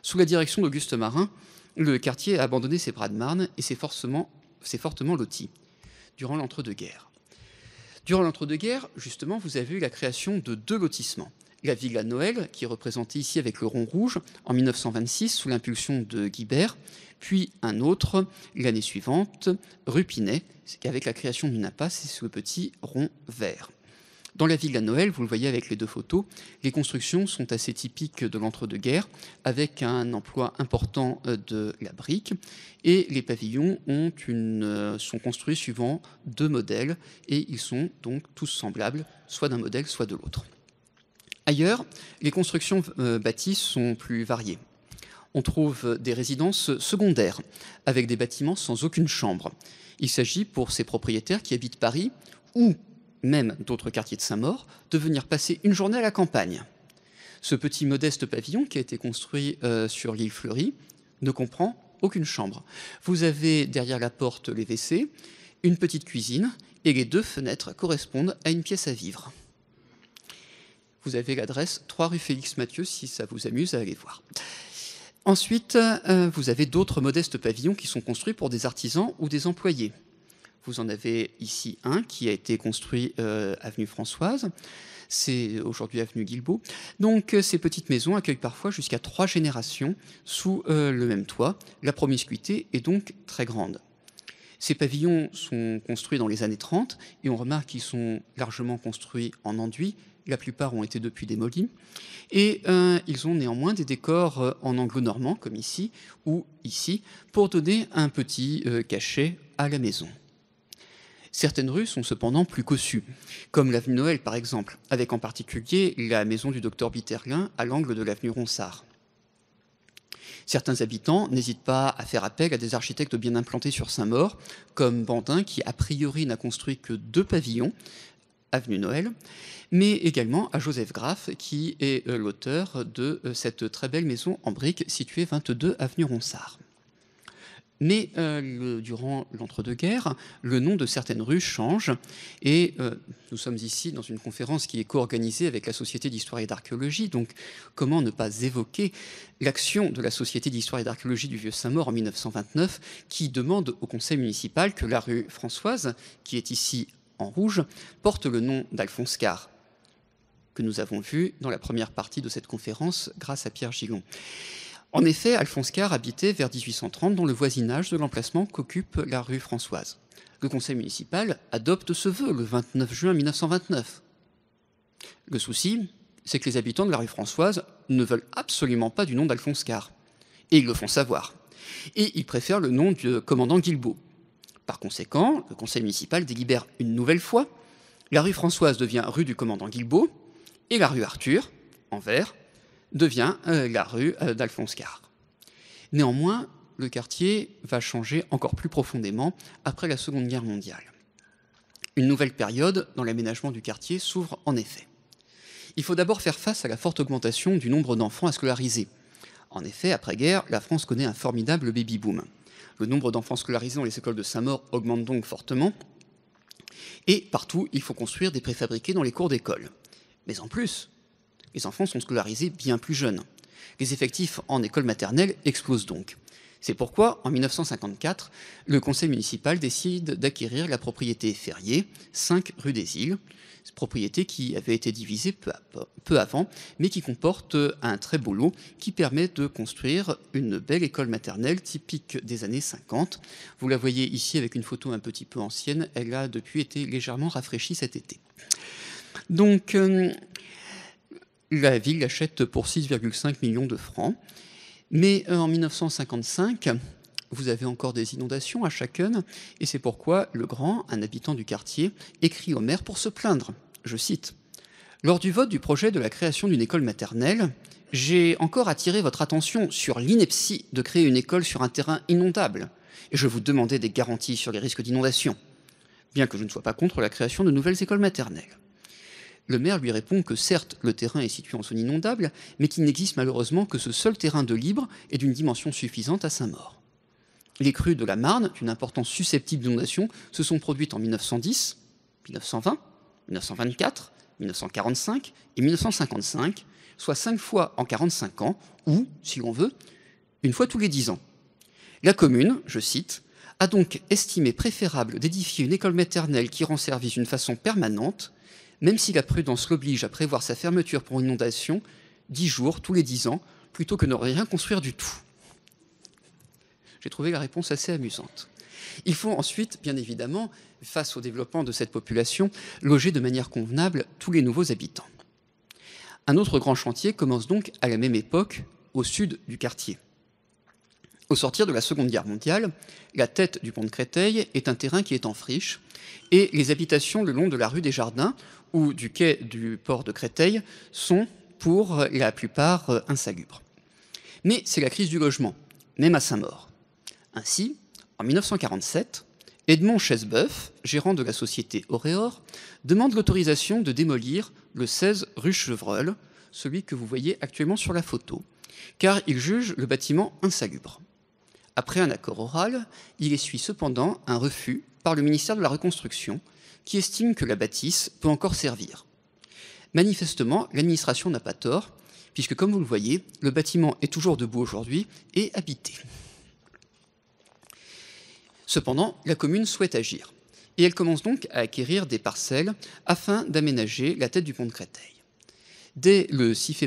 Sous la direction d'Auguste Marin, le quartier a abandonné ses bras de Marne et s'est fortement loti durant l'entre-deux-guerres. Durant l'entre-deux-guerres, justement, vous avez eu la création de 2 lotissements. la Villa Noël, qui est représentée ici avec le rond rouge, en 1926, sous l'impulsion de Guibert, puis un autre, l'année suivante, rue Pinet, avec la création d'une impasse, c'est le petit rond vert. Dans la Villa Noël, vous le voyez avec les deux photos, les constructions sont assez typiques de l'entre-deux-guerres, avec un emploi important de la brique, et les pavillons sont construits suivant deux modèles, et ils sont donc tous semblables, soit d'un modèle, soit de l'autre. Ailleurs, les constructions bâties sont plus variées. On trouve des résidences secondaires, avec des bâtiments sans aucune chambre. Il s'agit pour ces propriétaires qui habitent Paris, ou même d'autres quartiers de Saint-Maur, de venir passer une journée à la campagne. Ce petit modeste pavillon qui a été construit sur l'île Fleury ne comprend aucune chambre. Vous avez derrière la porte les WC, une petite cuisine, et les deux fenêtres correspondent à une pièce à vivre. Vous avez l'adresse 3 rue Félix Mathieu, si ça vous amuse à aller voir. Ensuite, vous avez d'autres modestes pavillons qui sont construits pour des artisans ou des employés. Vous en avez ici un qui a été construit avenue Françoise, c'est aujourd'hui avenue Guilbeault. Donc ces petites maisons accueillent parfois jusqu'à 3 générations sous le même toit. La promiscuité est donc très grande. Ces pavillons sont construits dans les années 30 et on remarque qu'ils sont largement construits en enduit. La plupart ont été depuis démolis. Et ils ont néanmoins des décors en anglo-normand, comme ici ou ici, pour donner un petit cachet à la maison. Certaines rues sont cependant plus cossues, comme l'avenue Noël par exemple, avec en particulier la maison du docteur Bitterlin à l'angle de l'avenue Ronsard. Certains habitants n'hésitent pas à faire appel à des architectes bien implantés sur Saint-Maur, comme Bandin qui a priori n'a construit que 2 pavillons, avenue Noël, mais également à Joseph Graff qui est l'auteur de cette très belle maison en briques située 22 avenue Ronsard. Mais durant l'entre-deux-guerres, le nom de certaines rues change et nous sommes ici dans une conférence qui est co-organisée avec la Société d'Histoire et d'Archéologie, donc comment ne pas évoquer l'action de la Société d'Histoire et d'Archéologie du Vieux-Saint-Maur en 1929 qui demande au conseil municipal que la rue Françoise, qui est ici en rouge, porte le nom d'Alphonse Karr, que nous avons vu dans la première partie de cette conférence grâce à Pierre Gillon. En effet, Alphonse Karr habitait vers 1830 dans le voisinage de l'emplacement qu'occupe la rue Françoise. Le conseil municipal adopte ce vœu le 29 juin 1929. Le souci, c'est que les habitants de la rue Françoise ne veulent absolument pas du nom d'Alphonse Karr. Et ils le font savoir. Et ils préfèrent le nom du commandant Guilbeault. Par conséquent, le conseil municipal délibère une nouvelle fois. La rue Françoise devient rue du commandant Guilbeault et la rue Arthur, en vert, devient la rue d'Alphonse Karr. Néanmoins, le quartier va changer encore plus profondément après la Seconde Guerre mondiale. Une nouvelle période dans l'aménagement du quartier s'ouvre en effet. Il faut d'abord faire face à la forte augmentation du nombre d'enfants à scolariser. En effet, après-guerre, la France connaît un formidable baby-boom. Le nombre d'enfants scolarisés dans les écoles de Saint-Maur augmente donc fortement. Et partout, il faut construire des préfabriqués dans les cours d'école. Mais en plus, les enfants sont scolarisés bien plus jeunes. Les effectifs en école maternelle explosent donc. C'est pourquoi, en 1954, le conseil municipal décide d'acquérir la propriété Ferrier, 5 rue des Îles, propriété qui avait été divisée peu avant, mais qui comporte un très beau lot qui permet de construire une belle école maternelle typique des années 50. Vous la voyez ici avec une photo un petit peu ancienne, elle a depuis été légèrement rafraîchie cet été. Donc, la ville l'achète pour 6,5 millions de francs. Mais en 1955, vous avez encore des inondations à Chacun, et c'est pourquoi Legrand, un habitant du quartier, écrit au maire pour se plaindre. Je cite : « Lors du vote du projet de la création d'une école maternelle, j'ai encore attiré votre attention sur l'ineptie de créer une école sur un terrain inondable, et je vous demandais des garanties sur les risques d'inondation, bien que je ne sois pas contre la création de nouvelles écoles maternelles. » Le maire lui répond que certes, le terrain est situé en zone inondable, mais qu'il n'existe malheureusement que ce seul terrain de libre et d'une dimension suffisante à Saint-Maur. Les crues de la Marne, d'une importance susceptible d'inondation, se sont produites en 1910, 1920, 1924, 1945 et 1955, soit 5 fois en 45 ans, ou, si l'on veut, une fois tous les 10 ans. La commune, je cite, a donc estimé préférable d'édifier une école maternelle qui rend service d'une façon permanente, même si la prudence l'oblige à prévoir sa fermeture pour inondation 10 jours tous les 10 ans, plutôt que de ne rien construire du tout. J'ai trouvé la réponse assez amusante. Il faut ensuite, bien évidemment, face au développement de cette population, loger de manière convenable tous les nouveaux habitants. Un autre grand chantier commence donc à la même époque, au sud du quartier. Au sortir de la Seconde Guerre mondiale, la tête du pont de Créteil est un terrain qui est en friche, et les habitations le long de la rue des Jardins ou du quai du port de Créteil sont pour la plupart insalubres. Mais c'est la crise du logement, même à Saint-Maur. Ainsi, en 1947, Edmond Chesbeuf, gérant de la société Auréor, demande l'autorisation de démolir le 16 rue Chevreul, celui que vous voyez actuellement sur la photo, car il juge le bâtiment insalubre. Après un accord oral, il essuie cependant un refus par le ministère de la Reconstruction, qui estime que la bâtisse peut encore servir. Manifestement, l'administration n'a pas tort, puisque comme vous le voyez, le bâtiment est toujours debout aujourd'hui et habité. Cependant, la commune souhaite agir, et elle commence donc à acquérir des parcelles afin d'aménager la tête du pont de Créteil. Dès le 6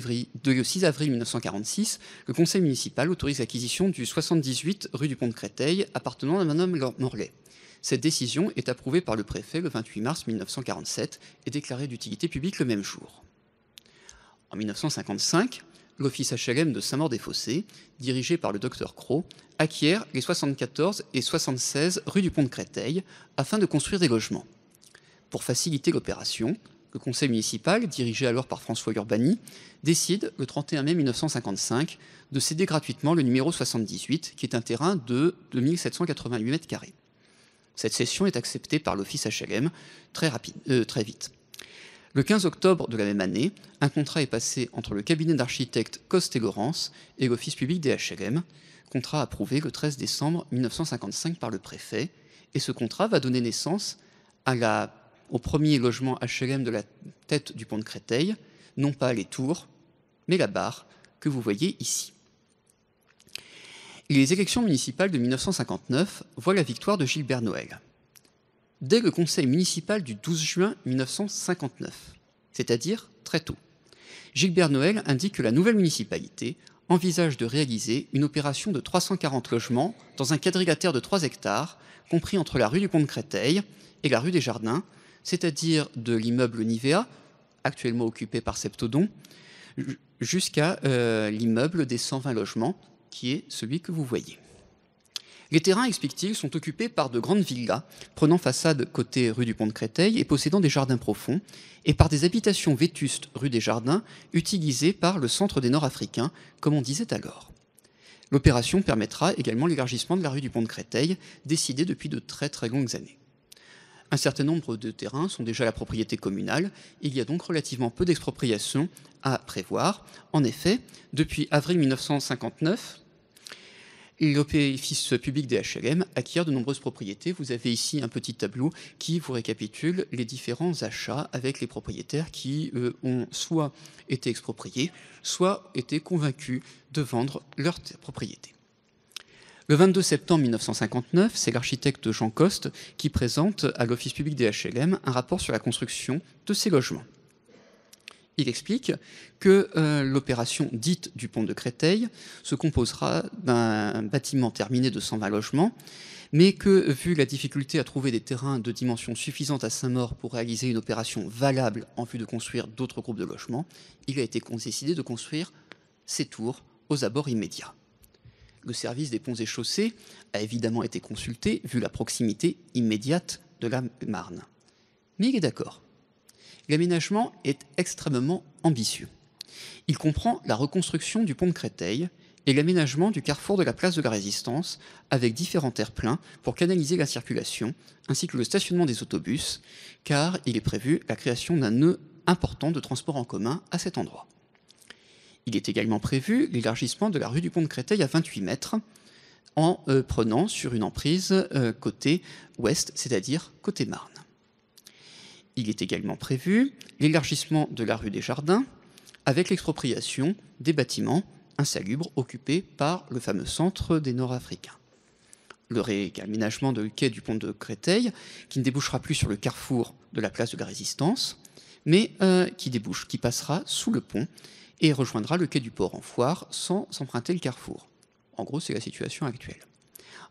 avril 1946, le conseil municipal autorise l'acquisition du 78 rue du pont de Créteil appartenant à Madame Morlaix. Cette décision est approuvée par le préfet le 28 mars 1947 et déclarée d'utilité publique le même jour. En 1955, l'office HLM de Saint-Maur-des-Fossés, dirigé par le docteur Cros, acquiert les 74 et 76 rue du pont de Créteil afin de construire des logements. Pour faciliter l'opération, le conseil municipal, dirigé alors par François Urbani, décide, le 31 mai 1955, de céder gratuitement le numéro 78, qui est un terrain de 2788 m². Cette cession est acceptée par l'office HLM très vite. Le 15 octobre de la même année, un contrat est passé entre le cabinet d'architectes Coste et Laurence et l'office public des HLM, contrat approuvé le 13 décembre 1955 par le préfet, et ce contrat va donner naissance au premier logement HLM de la tête du pont de Créteil, non pas les tours, mais la barre que vous voyez ici. Les élections municipales de 1959 voient la victoire de Gilbert Noël. Dès le conseil municipal du 12 juin 1959, c'est-à-dire très tôt, Gilbert Noël indique que la nouvelle municipalité envisage de réaliser une opération de 340 logements dans un quadrilatère de 3 hectares, compris entre la rue du pont de Créteil et la rue des Jardins, c'est-à-dire de l'immeuble Nivea, actuellement occupé par Septodon, jusqu'à l'immeuble des 120 logements, qui est celui que vous voyez. Les terrains, explique-t-il, sont occupés par de grandes villas, prenant façade côté rue du pont de Créteil et possédant des jardins profonds, et par des habitations vétustes rue des Jardins, utilisées par le centre des Nord-Africains, comme on disait alors. L'opération permettra également l'élargissement de la rue du pont de Créteil, décidé depuis de très très longues années. Un certain nombre de terrains sont déjà la propriété communale, il y a donc relativement peu d'expropriations à prévoir. En effet, depuis avril 1959, l'office public des HLM acquiert de nombreuses propriétés. Vous avez ici un petit tableau qui vous récapitule les différents achats avec les propriétaires qui ont soit été expropriés, soit été convaincus de vendre leur propriété. Le 22 septembre 1959, c'est l'architecte Jean Coste qui présente à l'office public des HLM un rapport sur la construction de ces logements. Il explique que l'opération dite du pont de Créteil se composera d'un bâtiment terminé de 120 logements, mais que, vu la difficulté à trouver des terrains de dimension suffisante à Saint-Maur pour réaliser une opération valable en vue de construire d'autres groupes de logements, il a été décidé de construire ces tours aux abords immédiats. Le service des ponts et chaussées a évidemment été consulté, vu la proximité immédiate de la Marne. Mais il est d'accord. L'aménagement est extrêmement ambitieux. Il comprend la reconstruction du pont de Créteil et l'aménagement du carrefour de la place de la Résistance avec différents terre-pleins pour canaliser la circulation, ainsi que le stationnement des autobus, car il est prévu la création d'un nœud important de transport en commun à cet endroit. Il est également prévu l'élargissement de la rue du pont de Créteil à 28 mètres en prenant sur une emprise côté ouest, c'est-à-dire côté Marne. Il est également prévu l'élargissement de la rue des Jardins avec l'expropriation des bâtiments insalubres occupés par le fameux centre des Nord-Africains. Le réaménagement du quai du pont de Créteil, qui ne débouchera plus sur le carrefour de la place de la Résistance, mais qui passera sous le pont et rejoindra le quai du port en Foire sans emprunter le carrefour. En gros, c'est la situation actuelle.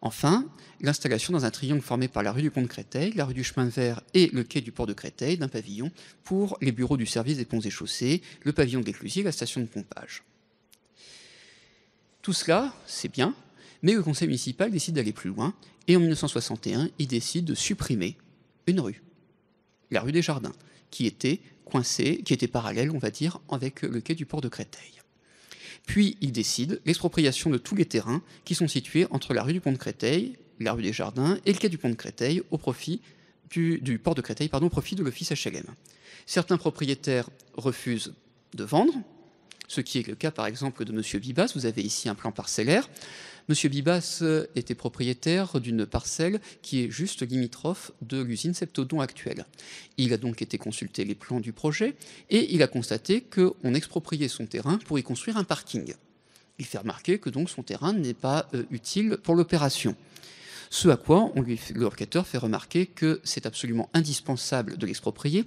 Enfin, l'installation dans un triangle formé par la rue du Pont de Créteil, la rue du Chemin de Fer et le quai du port de Créteil d'un pavillon pour les bureaux du service des ponts et chaussées, le pavillon de l'éclusier et la station de pompage. Tout cela, c'est bien, mais le conseil municipal décide d'aller plus loin et en 1961, il décide de supprimer une rue, la rue des Jardins, qui était coincée, qui était parallèle, on va dire, avec le quai du port de Créteil. Puis il décide l'expropriation de tous les terrains qui sont situés entre la rue du Pont de Créteil, la rue des Jardins et le quai du Pont de Créteil au profit du port de Créteil, au profit de l'office HLM. Certains propriétaires refusent de vendre, ce qui est le cas par exemple de M. Bibas. Vous avez ici un plan parcellaire. M. Bibas était propriétaire d'une parcelle qui est juste limitrophe de l'usine Septodon actuelle. Il a donc été consulter les plans du projet et il a constaté qu'on expropriait son terrain pour y construire un parking. Il fait remarquer que donc son terrain n'est pas utile pour l'opération. Ce à quoi le enquêteur fait remarquer que c'est absolument indispensable de l'exproprier,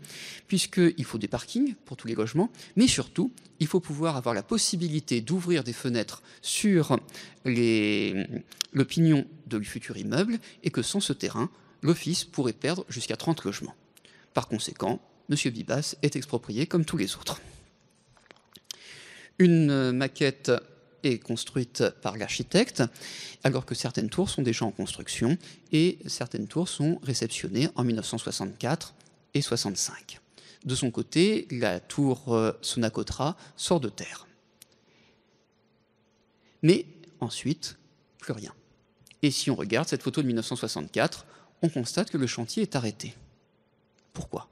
puisqu'il faut des parkings pour tous les logements, mais surtout, il faut pouvoir avoir la possibilité d'ouvrir des fenêtres sur le pignon du futur immeuble, et que sans ce terrain, l'office pourrait perdre jusqu'à 30 logements. Par conséquent, M. Bibas est exproprié comme tous les autres. Une maquette est construite par l'architecte, alors que certaines tours sont déjà en construction et certaines tours sont réceptionnées en 1964 et 1965. De son côté, la tour Sonacotra sort de terre. Mais ensuite, plus rien. Et si on regarde cette photo de 1964, on constate que le chantier est arrêté. Pourquoi ?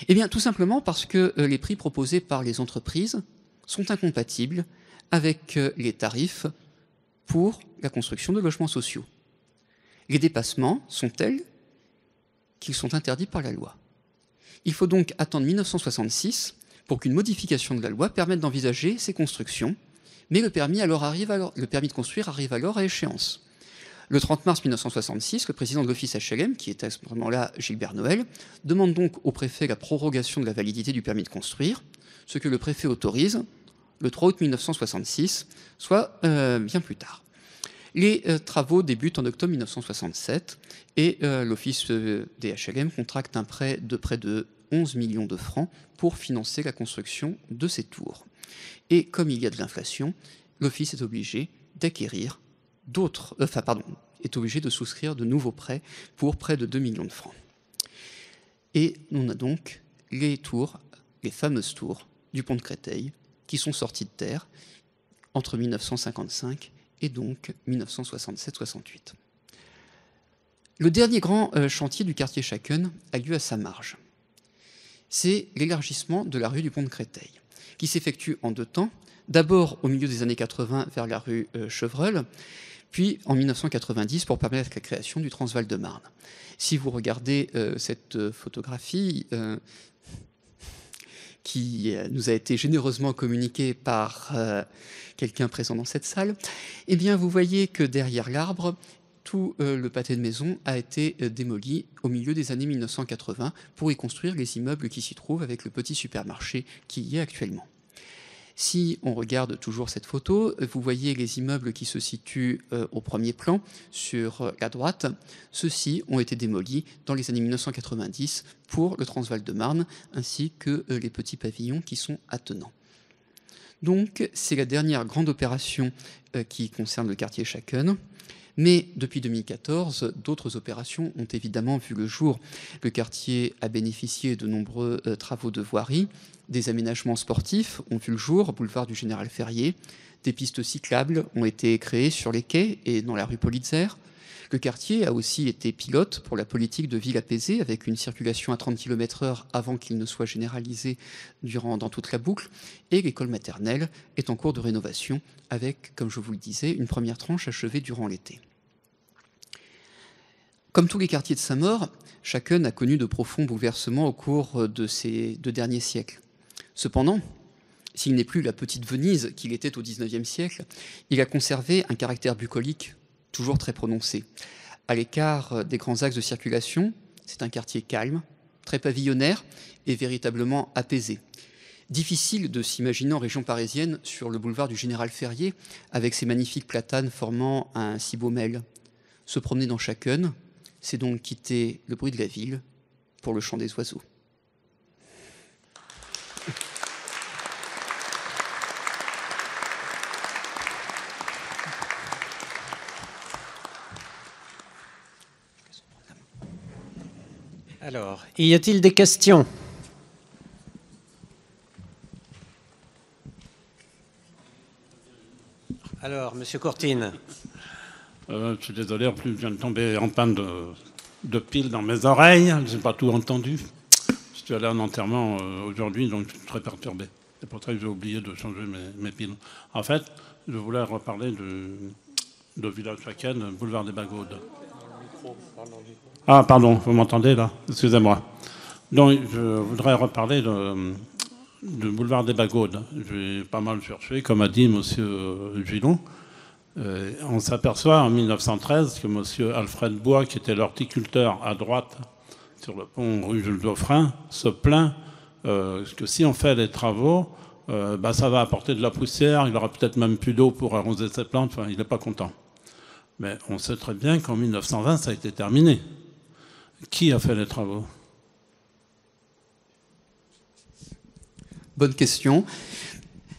Eh bien, tout simplement parce que les prix proposés par les entreprises sont incompatibles avec les tarifs pour la construction de logements sociaux. Les dépassements sont tels qu'ils sont interdits par la loi. Il faut donc attendre 1966 pour qu'une modification de la loi permette d'envisager ces constructions, mais le permis de construire arrive alors à échéance. Le 30 mars 1966, le président de l'office HLM, qui était à ce moment-là Gilbert Noël, demande donc au préfet la prorogation de la validité du permis de construire, ce que le préfet autorise le 3 août 1966, soit bien plus tard. Les travaux débutent en octobre 1967 et l'office des HLM contracte un prêt de près de 11 millions de francs pour financer la construction de ces tours. Et comme il y a de l'inflation, l'office est obligé d'acquérir est obligé de souscrire de nouveaux prêts pour près de 2 millions de francs. Et on a donc les fameuses tours du pont de Créteil, qui sont sortis de terre entre 1955 et donc 1967-68. Le dernier grand chantier du quartier Schacken a lieu à sa marge. C'est l'élargissement de la rue du Pont de Créteil, qui s'effectue en deux temps, d'abord au milieu des années 80 vers la rue Chevreul, puis en 1990 pour permettre la création du Transval-de-Marne. Si vous regardez cette photographie, qui nous a été généreusement communiqué par quelqu'un présent dans cette salle, eh bien vous voyez que derrière l'arbre, tout le pâté de maison a été démoli au milieu des années 1980 pour y construire les immeubles qui s'y trouvent avec le petit supermarché qui y est actuellement. Si on regarde toujours cette photo, vous voyez les immeubles qui se situent au premier plan sur la droite. Ceux-ci ont été démolis dans les années 1990 pour le Transval-de-Marne, ainsi que les petits pavillons qui sont attenants. Donc, c'est la dernière grande opération qui concerne le quartier Schacken. Mais depuis 2014, d'autres opérations ont évidemment vu le jour. Le quartier a bénéficié de nombreux travaux de voirie. Des aménagements sportifs ont vu le jour, boulevard du Général Ferrier. Des pistes cyclables ont été créées sur les quais et dans la rue Politzer. Le quartier a aussi été pilote pour la politique de ville apaisée, avec une circulation à 30 km/h avant qu'il ne soit généralisé dans toute la boucle. Et l'école maternelle est en cours de rénovation, avec, comme je vous le disais, une première tranche achevée durant l'été. Comme tous les quartiers de Saint-Maur, Schacken a connu de profonds bouleversements au cours de ces 2 derniers siècles. Cependant, s'il n'est plus la petite Venise qu'il était au XIXe siècle, il a conservé un caractère bucolique toujours très prononcé. À l'écart des grands axes de circulation, c'est un quartier calme, très pavillonnaire et véritablement apaisé. Difficile de s'imaginer en région parisienne sur le boulevard du Général Ferrier avec ses magnifiques platanes formant un si beau mêle. Se promener dans chacun, c'est donc quitter le bruit de la ville pour le chant des oiseaux. Alors, y a-t-il des questions ? Alors, Monsieur Courtine. Je suis désolé, en plus je viens de tomber en panne de pile dans mes oreilles, je n'ai pas tout entendu. Je suis allé à un enterrement aujourd'hui, donc je suis très perturbé. C'est pour ça que j'ai oublié de changer mes piles. En fait, je voulais reparler de Village Chacun, boulevard des Bagaudes. Ah, pardon, vous m'entendez là? Excusez-moi. Donc, je voudrais reparler de boulevard des Bagaudes. J'ai pas mal cherché, comme a dit monsieur Gillon. On s'aperçoit en 1913 que M. Alfred Bois, qui était l'horticulteur à droite sur le pont rue Jules Dauphren, se plaint que si on fait les travaux, ça va apporter de la poussière, il aura peut-être même plus d'eau pour arroser ses plantes, enfin, il n'est pas content. Mais on sait très bien qu'en 1920, ça a été terminé. Qui a fait les travaux? Bonne question.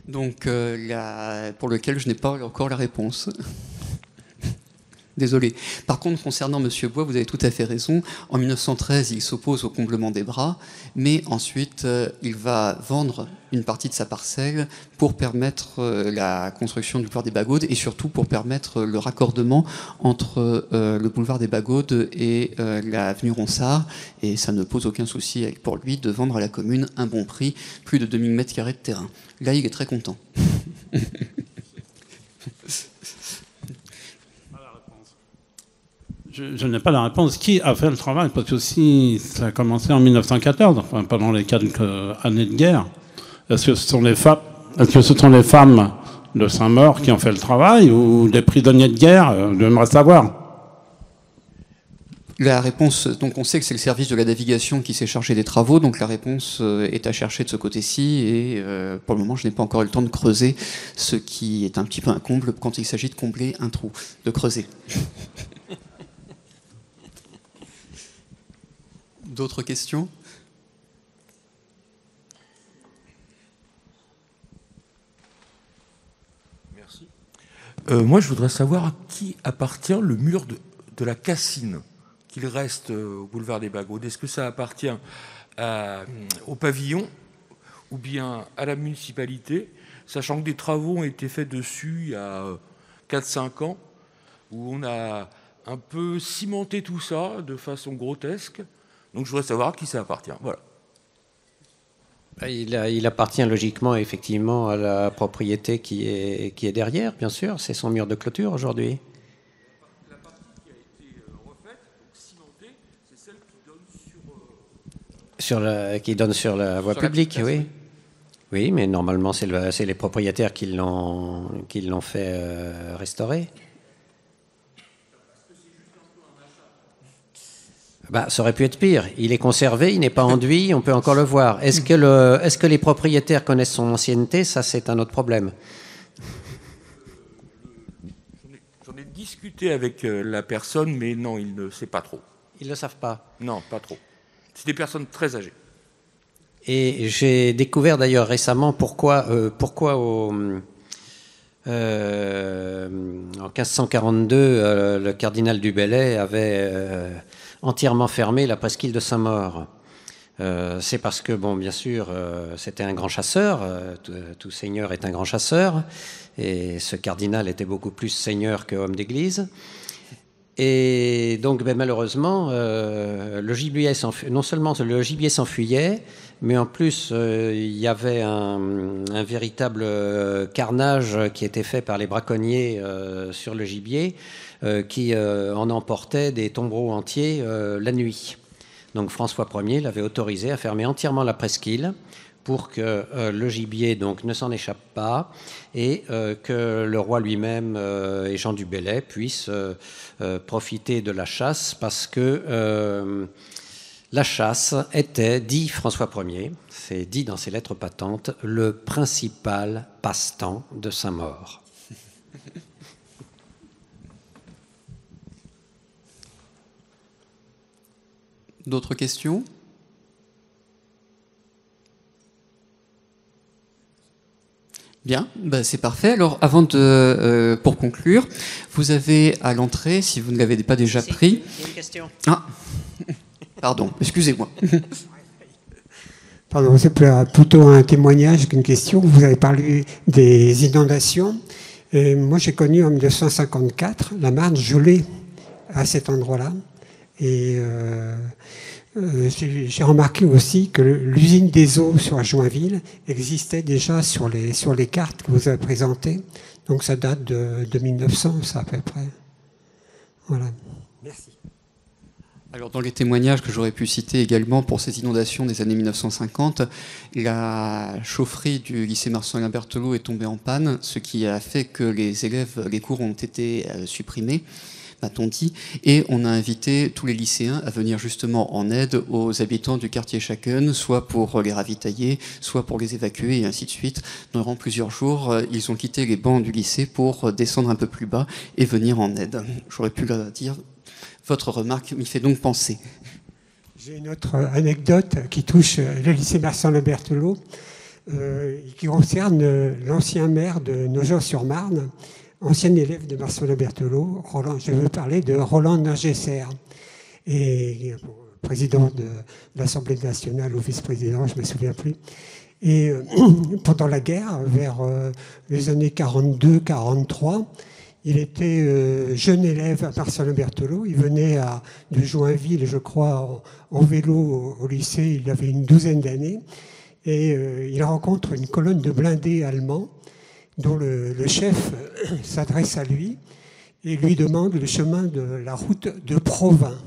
Donc, pour lequel je n'ai pas encore la réponse. Désolé. Par contre, concernant M. Bois, vous avez tout à fait raison. En 1913, il s'oppose au comblement des bras, mais ensuite, il va vendre une partie de sa parcelle pour permettre la construction du boulevard des Bagaudes et surtout pour permettre le raccordement entre le boulevard des Bagaudes et l'avenue Ronsard. Et ça ne pose aucun souci pour lui de vendre à la commune un bon prix, plus de 2000 m² de terrain. Là, il est très content. Je n'ai pas la réponse. Qui a fait le travail? Parce que si ça a commencé en 1914, enfin, pendant les quelques années de guerre, est-ce que ce sont les femmes de Saint-Maur qui ont fait le travail ou des prisonniers de guerre? J'aimerais savoir. La réponse, donc on sait que c'est le service de la navigation qui s'est chargé des travaux, donc la réponse est à chercher de ce côté-ci, et pour le moment je n'ai pas encore eu le temps de creuser, ce qui est un petit peu un comble quand il s'agit de combler un trou, de creuser. D'autres questions? Merci. Moi je voudrais savoir à qui appartient le mur de la Cassine qu'il reste au boulevard des Bagaudes. Est-ce que ça appartient au pavillon ou bien à la municipalité, sachant que des travaux ont été faits dessus il y a 4-5 ans, où on a un peu cimenté tout ça de façon grotesque. Donc je voudrais savoir à qui ça appartient. Voilà. Il appartient logiquement, effectivement, à la propriété qui est derrière, bien sûr. C'est son mur de clôture aujourd'hui. Qui donne sur la voie publique, oui. Oui, mais normalement, c'est les propriétaires qui l'ont fait restaurer. Ça aurait pu être pire. Il est conservé, il n'est pas enduit, on peut encore le voir. Est-ce que les propriétaires connaissent son ancienneté? Ça, c'est un autre problème. J'en ai discuté avec la personne, mais non, il ne sait pas trop. Ils ne le savent pas? Non, pas trop. C'est des personnes très âgées. Et j'ai découvert d'ailleurs récemment pourquoi en 1542, le cardinal du Bellay avait entièrement fermé la presqu'île de Saint-Maur. C'est parce que, bien sûr, c'était un grand chasseur, tout seigneur est un grand chasseur, et ce cardinal était beaucoup plus seigneur que homme d'église. Et donc, malheureusement, le gibier non seulement le gibier s'enfuyait, mais en plus, il y avait un véritable carnage qui était fait par les braconniers sur le gibier, qui en emportaient des tombereaux entiers la nuit. Donc François Ier l'avait autorisé à fermer entièrement la presqu'île pour que le gibier donc ne s'en échappe pas et que le roi lui-même et Jean du Bellay puissent profiter de la chasse parce que La chasse était, dit François Ier, c'est dit dans ses lettres patentes, le principal passe-temps de Saint-Maur. D'autres questions ? Bien, bah c'est parfait. Alors, pour conclure, vous avez à l'entrée, si vous ne l'avez pas déjà pris... Il y a une question. Ah, pardon, excusez-moi. Pardon, c'est plutôt un témoignage qu'une question. Vous avez parlé des inondations. Et moi, j'ai connu en 1954 la Marne gelée à cet endroit-là. Et j'ai remarqué aussi que l'usine des eaux sur Joinville existait déjà sur les cartes que vous avez présentées. Donc ça date de 1900, ça à peu près. Voilà. Merci. Alors, dans les témoignages que j'aurais pu citer également pour ces inondations des années 1950, la chaufferie du lycée Marcellin Berthelot est tombée en panne, ce qui a fait que les cours ont été supprimés, m'a-t-on dit, et on a invité tous les lycéens à venir justement en aide aux habitants du quartier Chacun, soit pour les ravitailler, soit pour les évacuer, et ainsi de suite. Durant plusieurs jours, ils ont quitté les bancs du lycée pour descendre un peu plus bas et venir en aide. J'aurais pu le dire. Votre remarque m'y fait donc penser. J'ai une autre anecdote qui touche le lycée Marcellin Berthelot, qui concerne l'ancien maire de Nogent-sur-Marne, ancien élève de Marcellin Berthelot. Je veux parler de Roland Ningesser, et président de l'Assemblée nationale ou vice-président, je ne me souviens plus. Et pendant la guerre, vers les années 42-43, il était jeune élève à Marcellin Berthelot. Il venait de Joinville, je crois, en vélo au lycée. Il avait une douzaine d'années. Et il rencontre une colonne de blindés allemands dont le chef s'adresse à lui et lui demande le chemin de la route de Provins.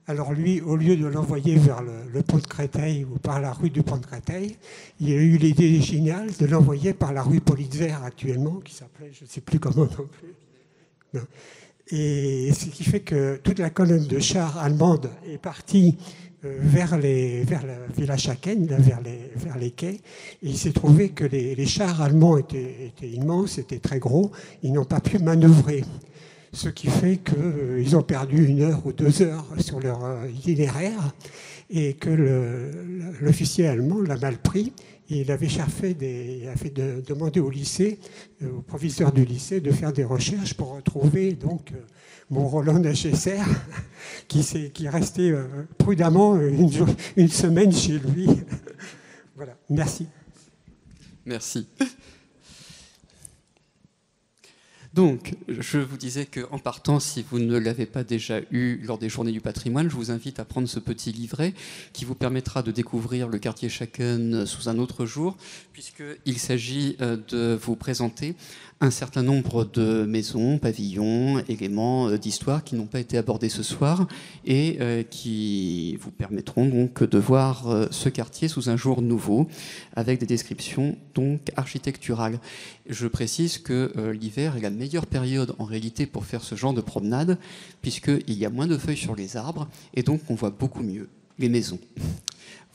Alors lui, au lieu de l'envoyer vers le pont de Créteil ou par la rue du pont de Créteil, il a eu l'idée géniale de l'envoyer par la rue Politzer actuellement, qui s'appelait, je ne sais plus comment non plus. Non. Et ce qui fait que toute la colonne de chars allemande est partie vers la Villa Chacun, vers les quais. Et il s'est trouvé que les chars allemands étaient immenses, étaient très gros. Ils n'ont pas pu manœuvrer. Ce qui fait qu'ils ont perdu 1 heure ou 2 heures sur leur itinéraire et que l'officier allemand l'a mal pris. Et il avait demandé au lycée, au proviseur du lycée, de faire des recherches pour retrouver donc mon Roland Ningesser qui est resté prudemment une semaine chez lui. Voilà, merci. Merci. Donc, je vous disais qu'en partant, si vous ne l'avez pas déjà eu lors des Journées du patrimoine, je vous invite à prendre ce petit livret qui vous permettra de découvrir le quartier Chacun sous un autre jour, puisqu'il s'agit de vous présenter un certain nombre de maisons, pavillons, éléments d'histoire qui n'ont pas été abordés ce soir et qui vous permettront donc de voir ce quartier sous un jour nouveau avec des descriptions donc architecturales. Je précise que l'hiver est la meilleure période en réalité pour faire ce genre de promenade puisqu'il y a moins de feuilles sur les arbres et donc on voit beaucoup mieux les maisons.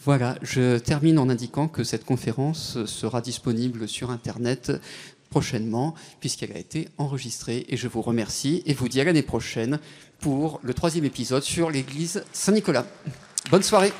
Voilà, je termine en indiquant que cette conférence sera disponible sur Internet prochainement, puisqu'elle a été enregistrée. Et je vous remercie et vous dis à l'année prochaine pour le 3e épisode sur l'église Saint-Nicolas. Bonne soirée.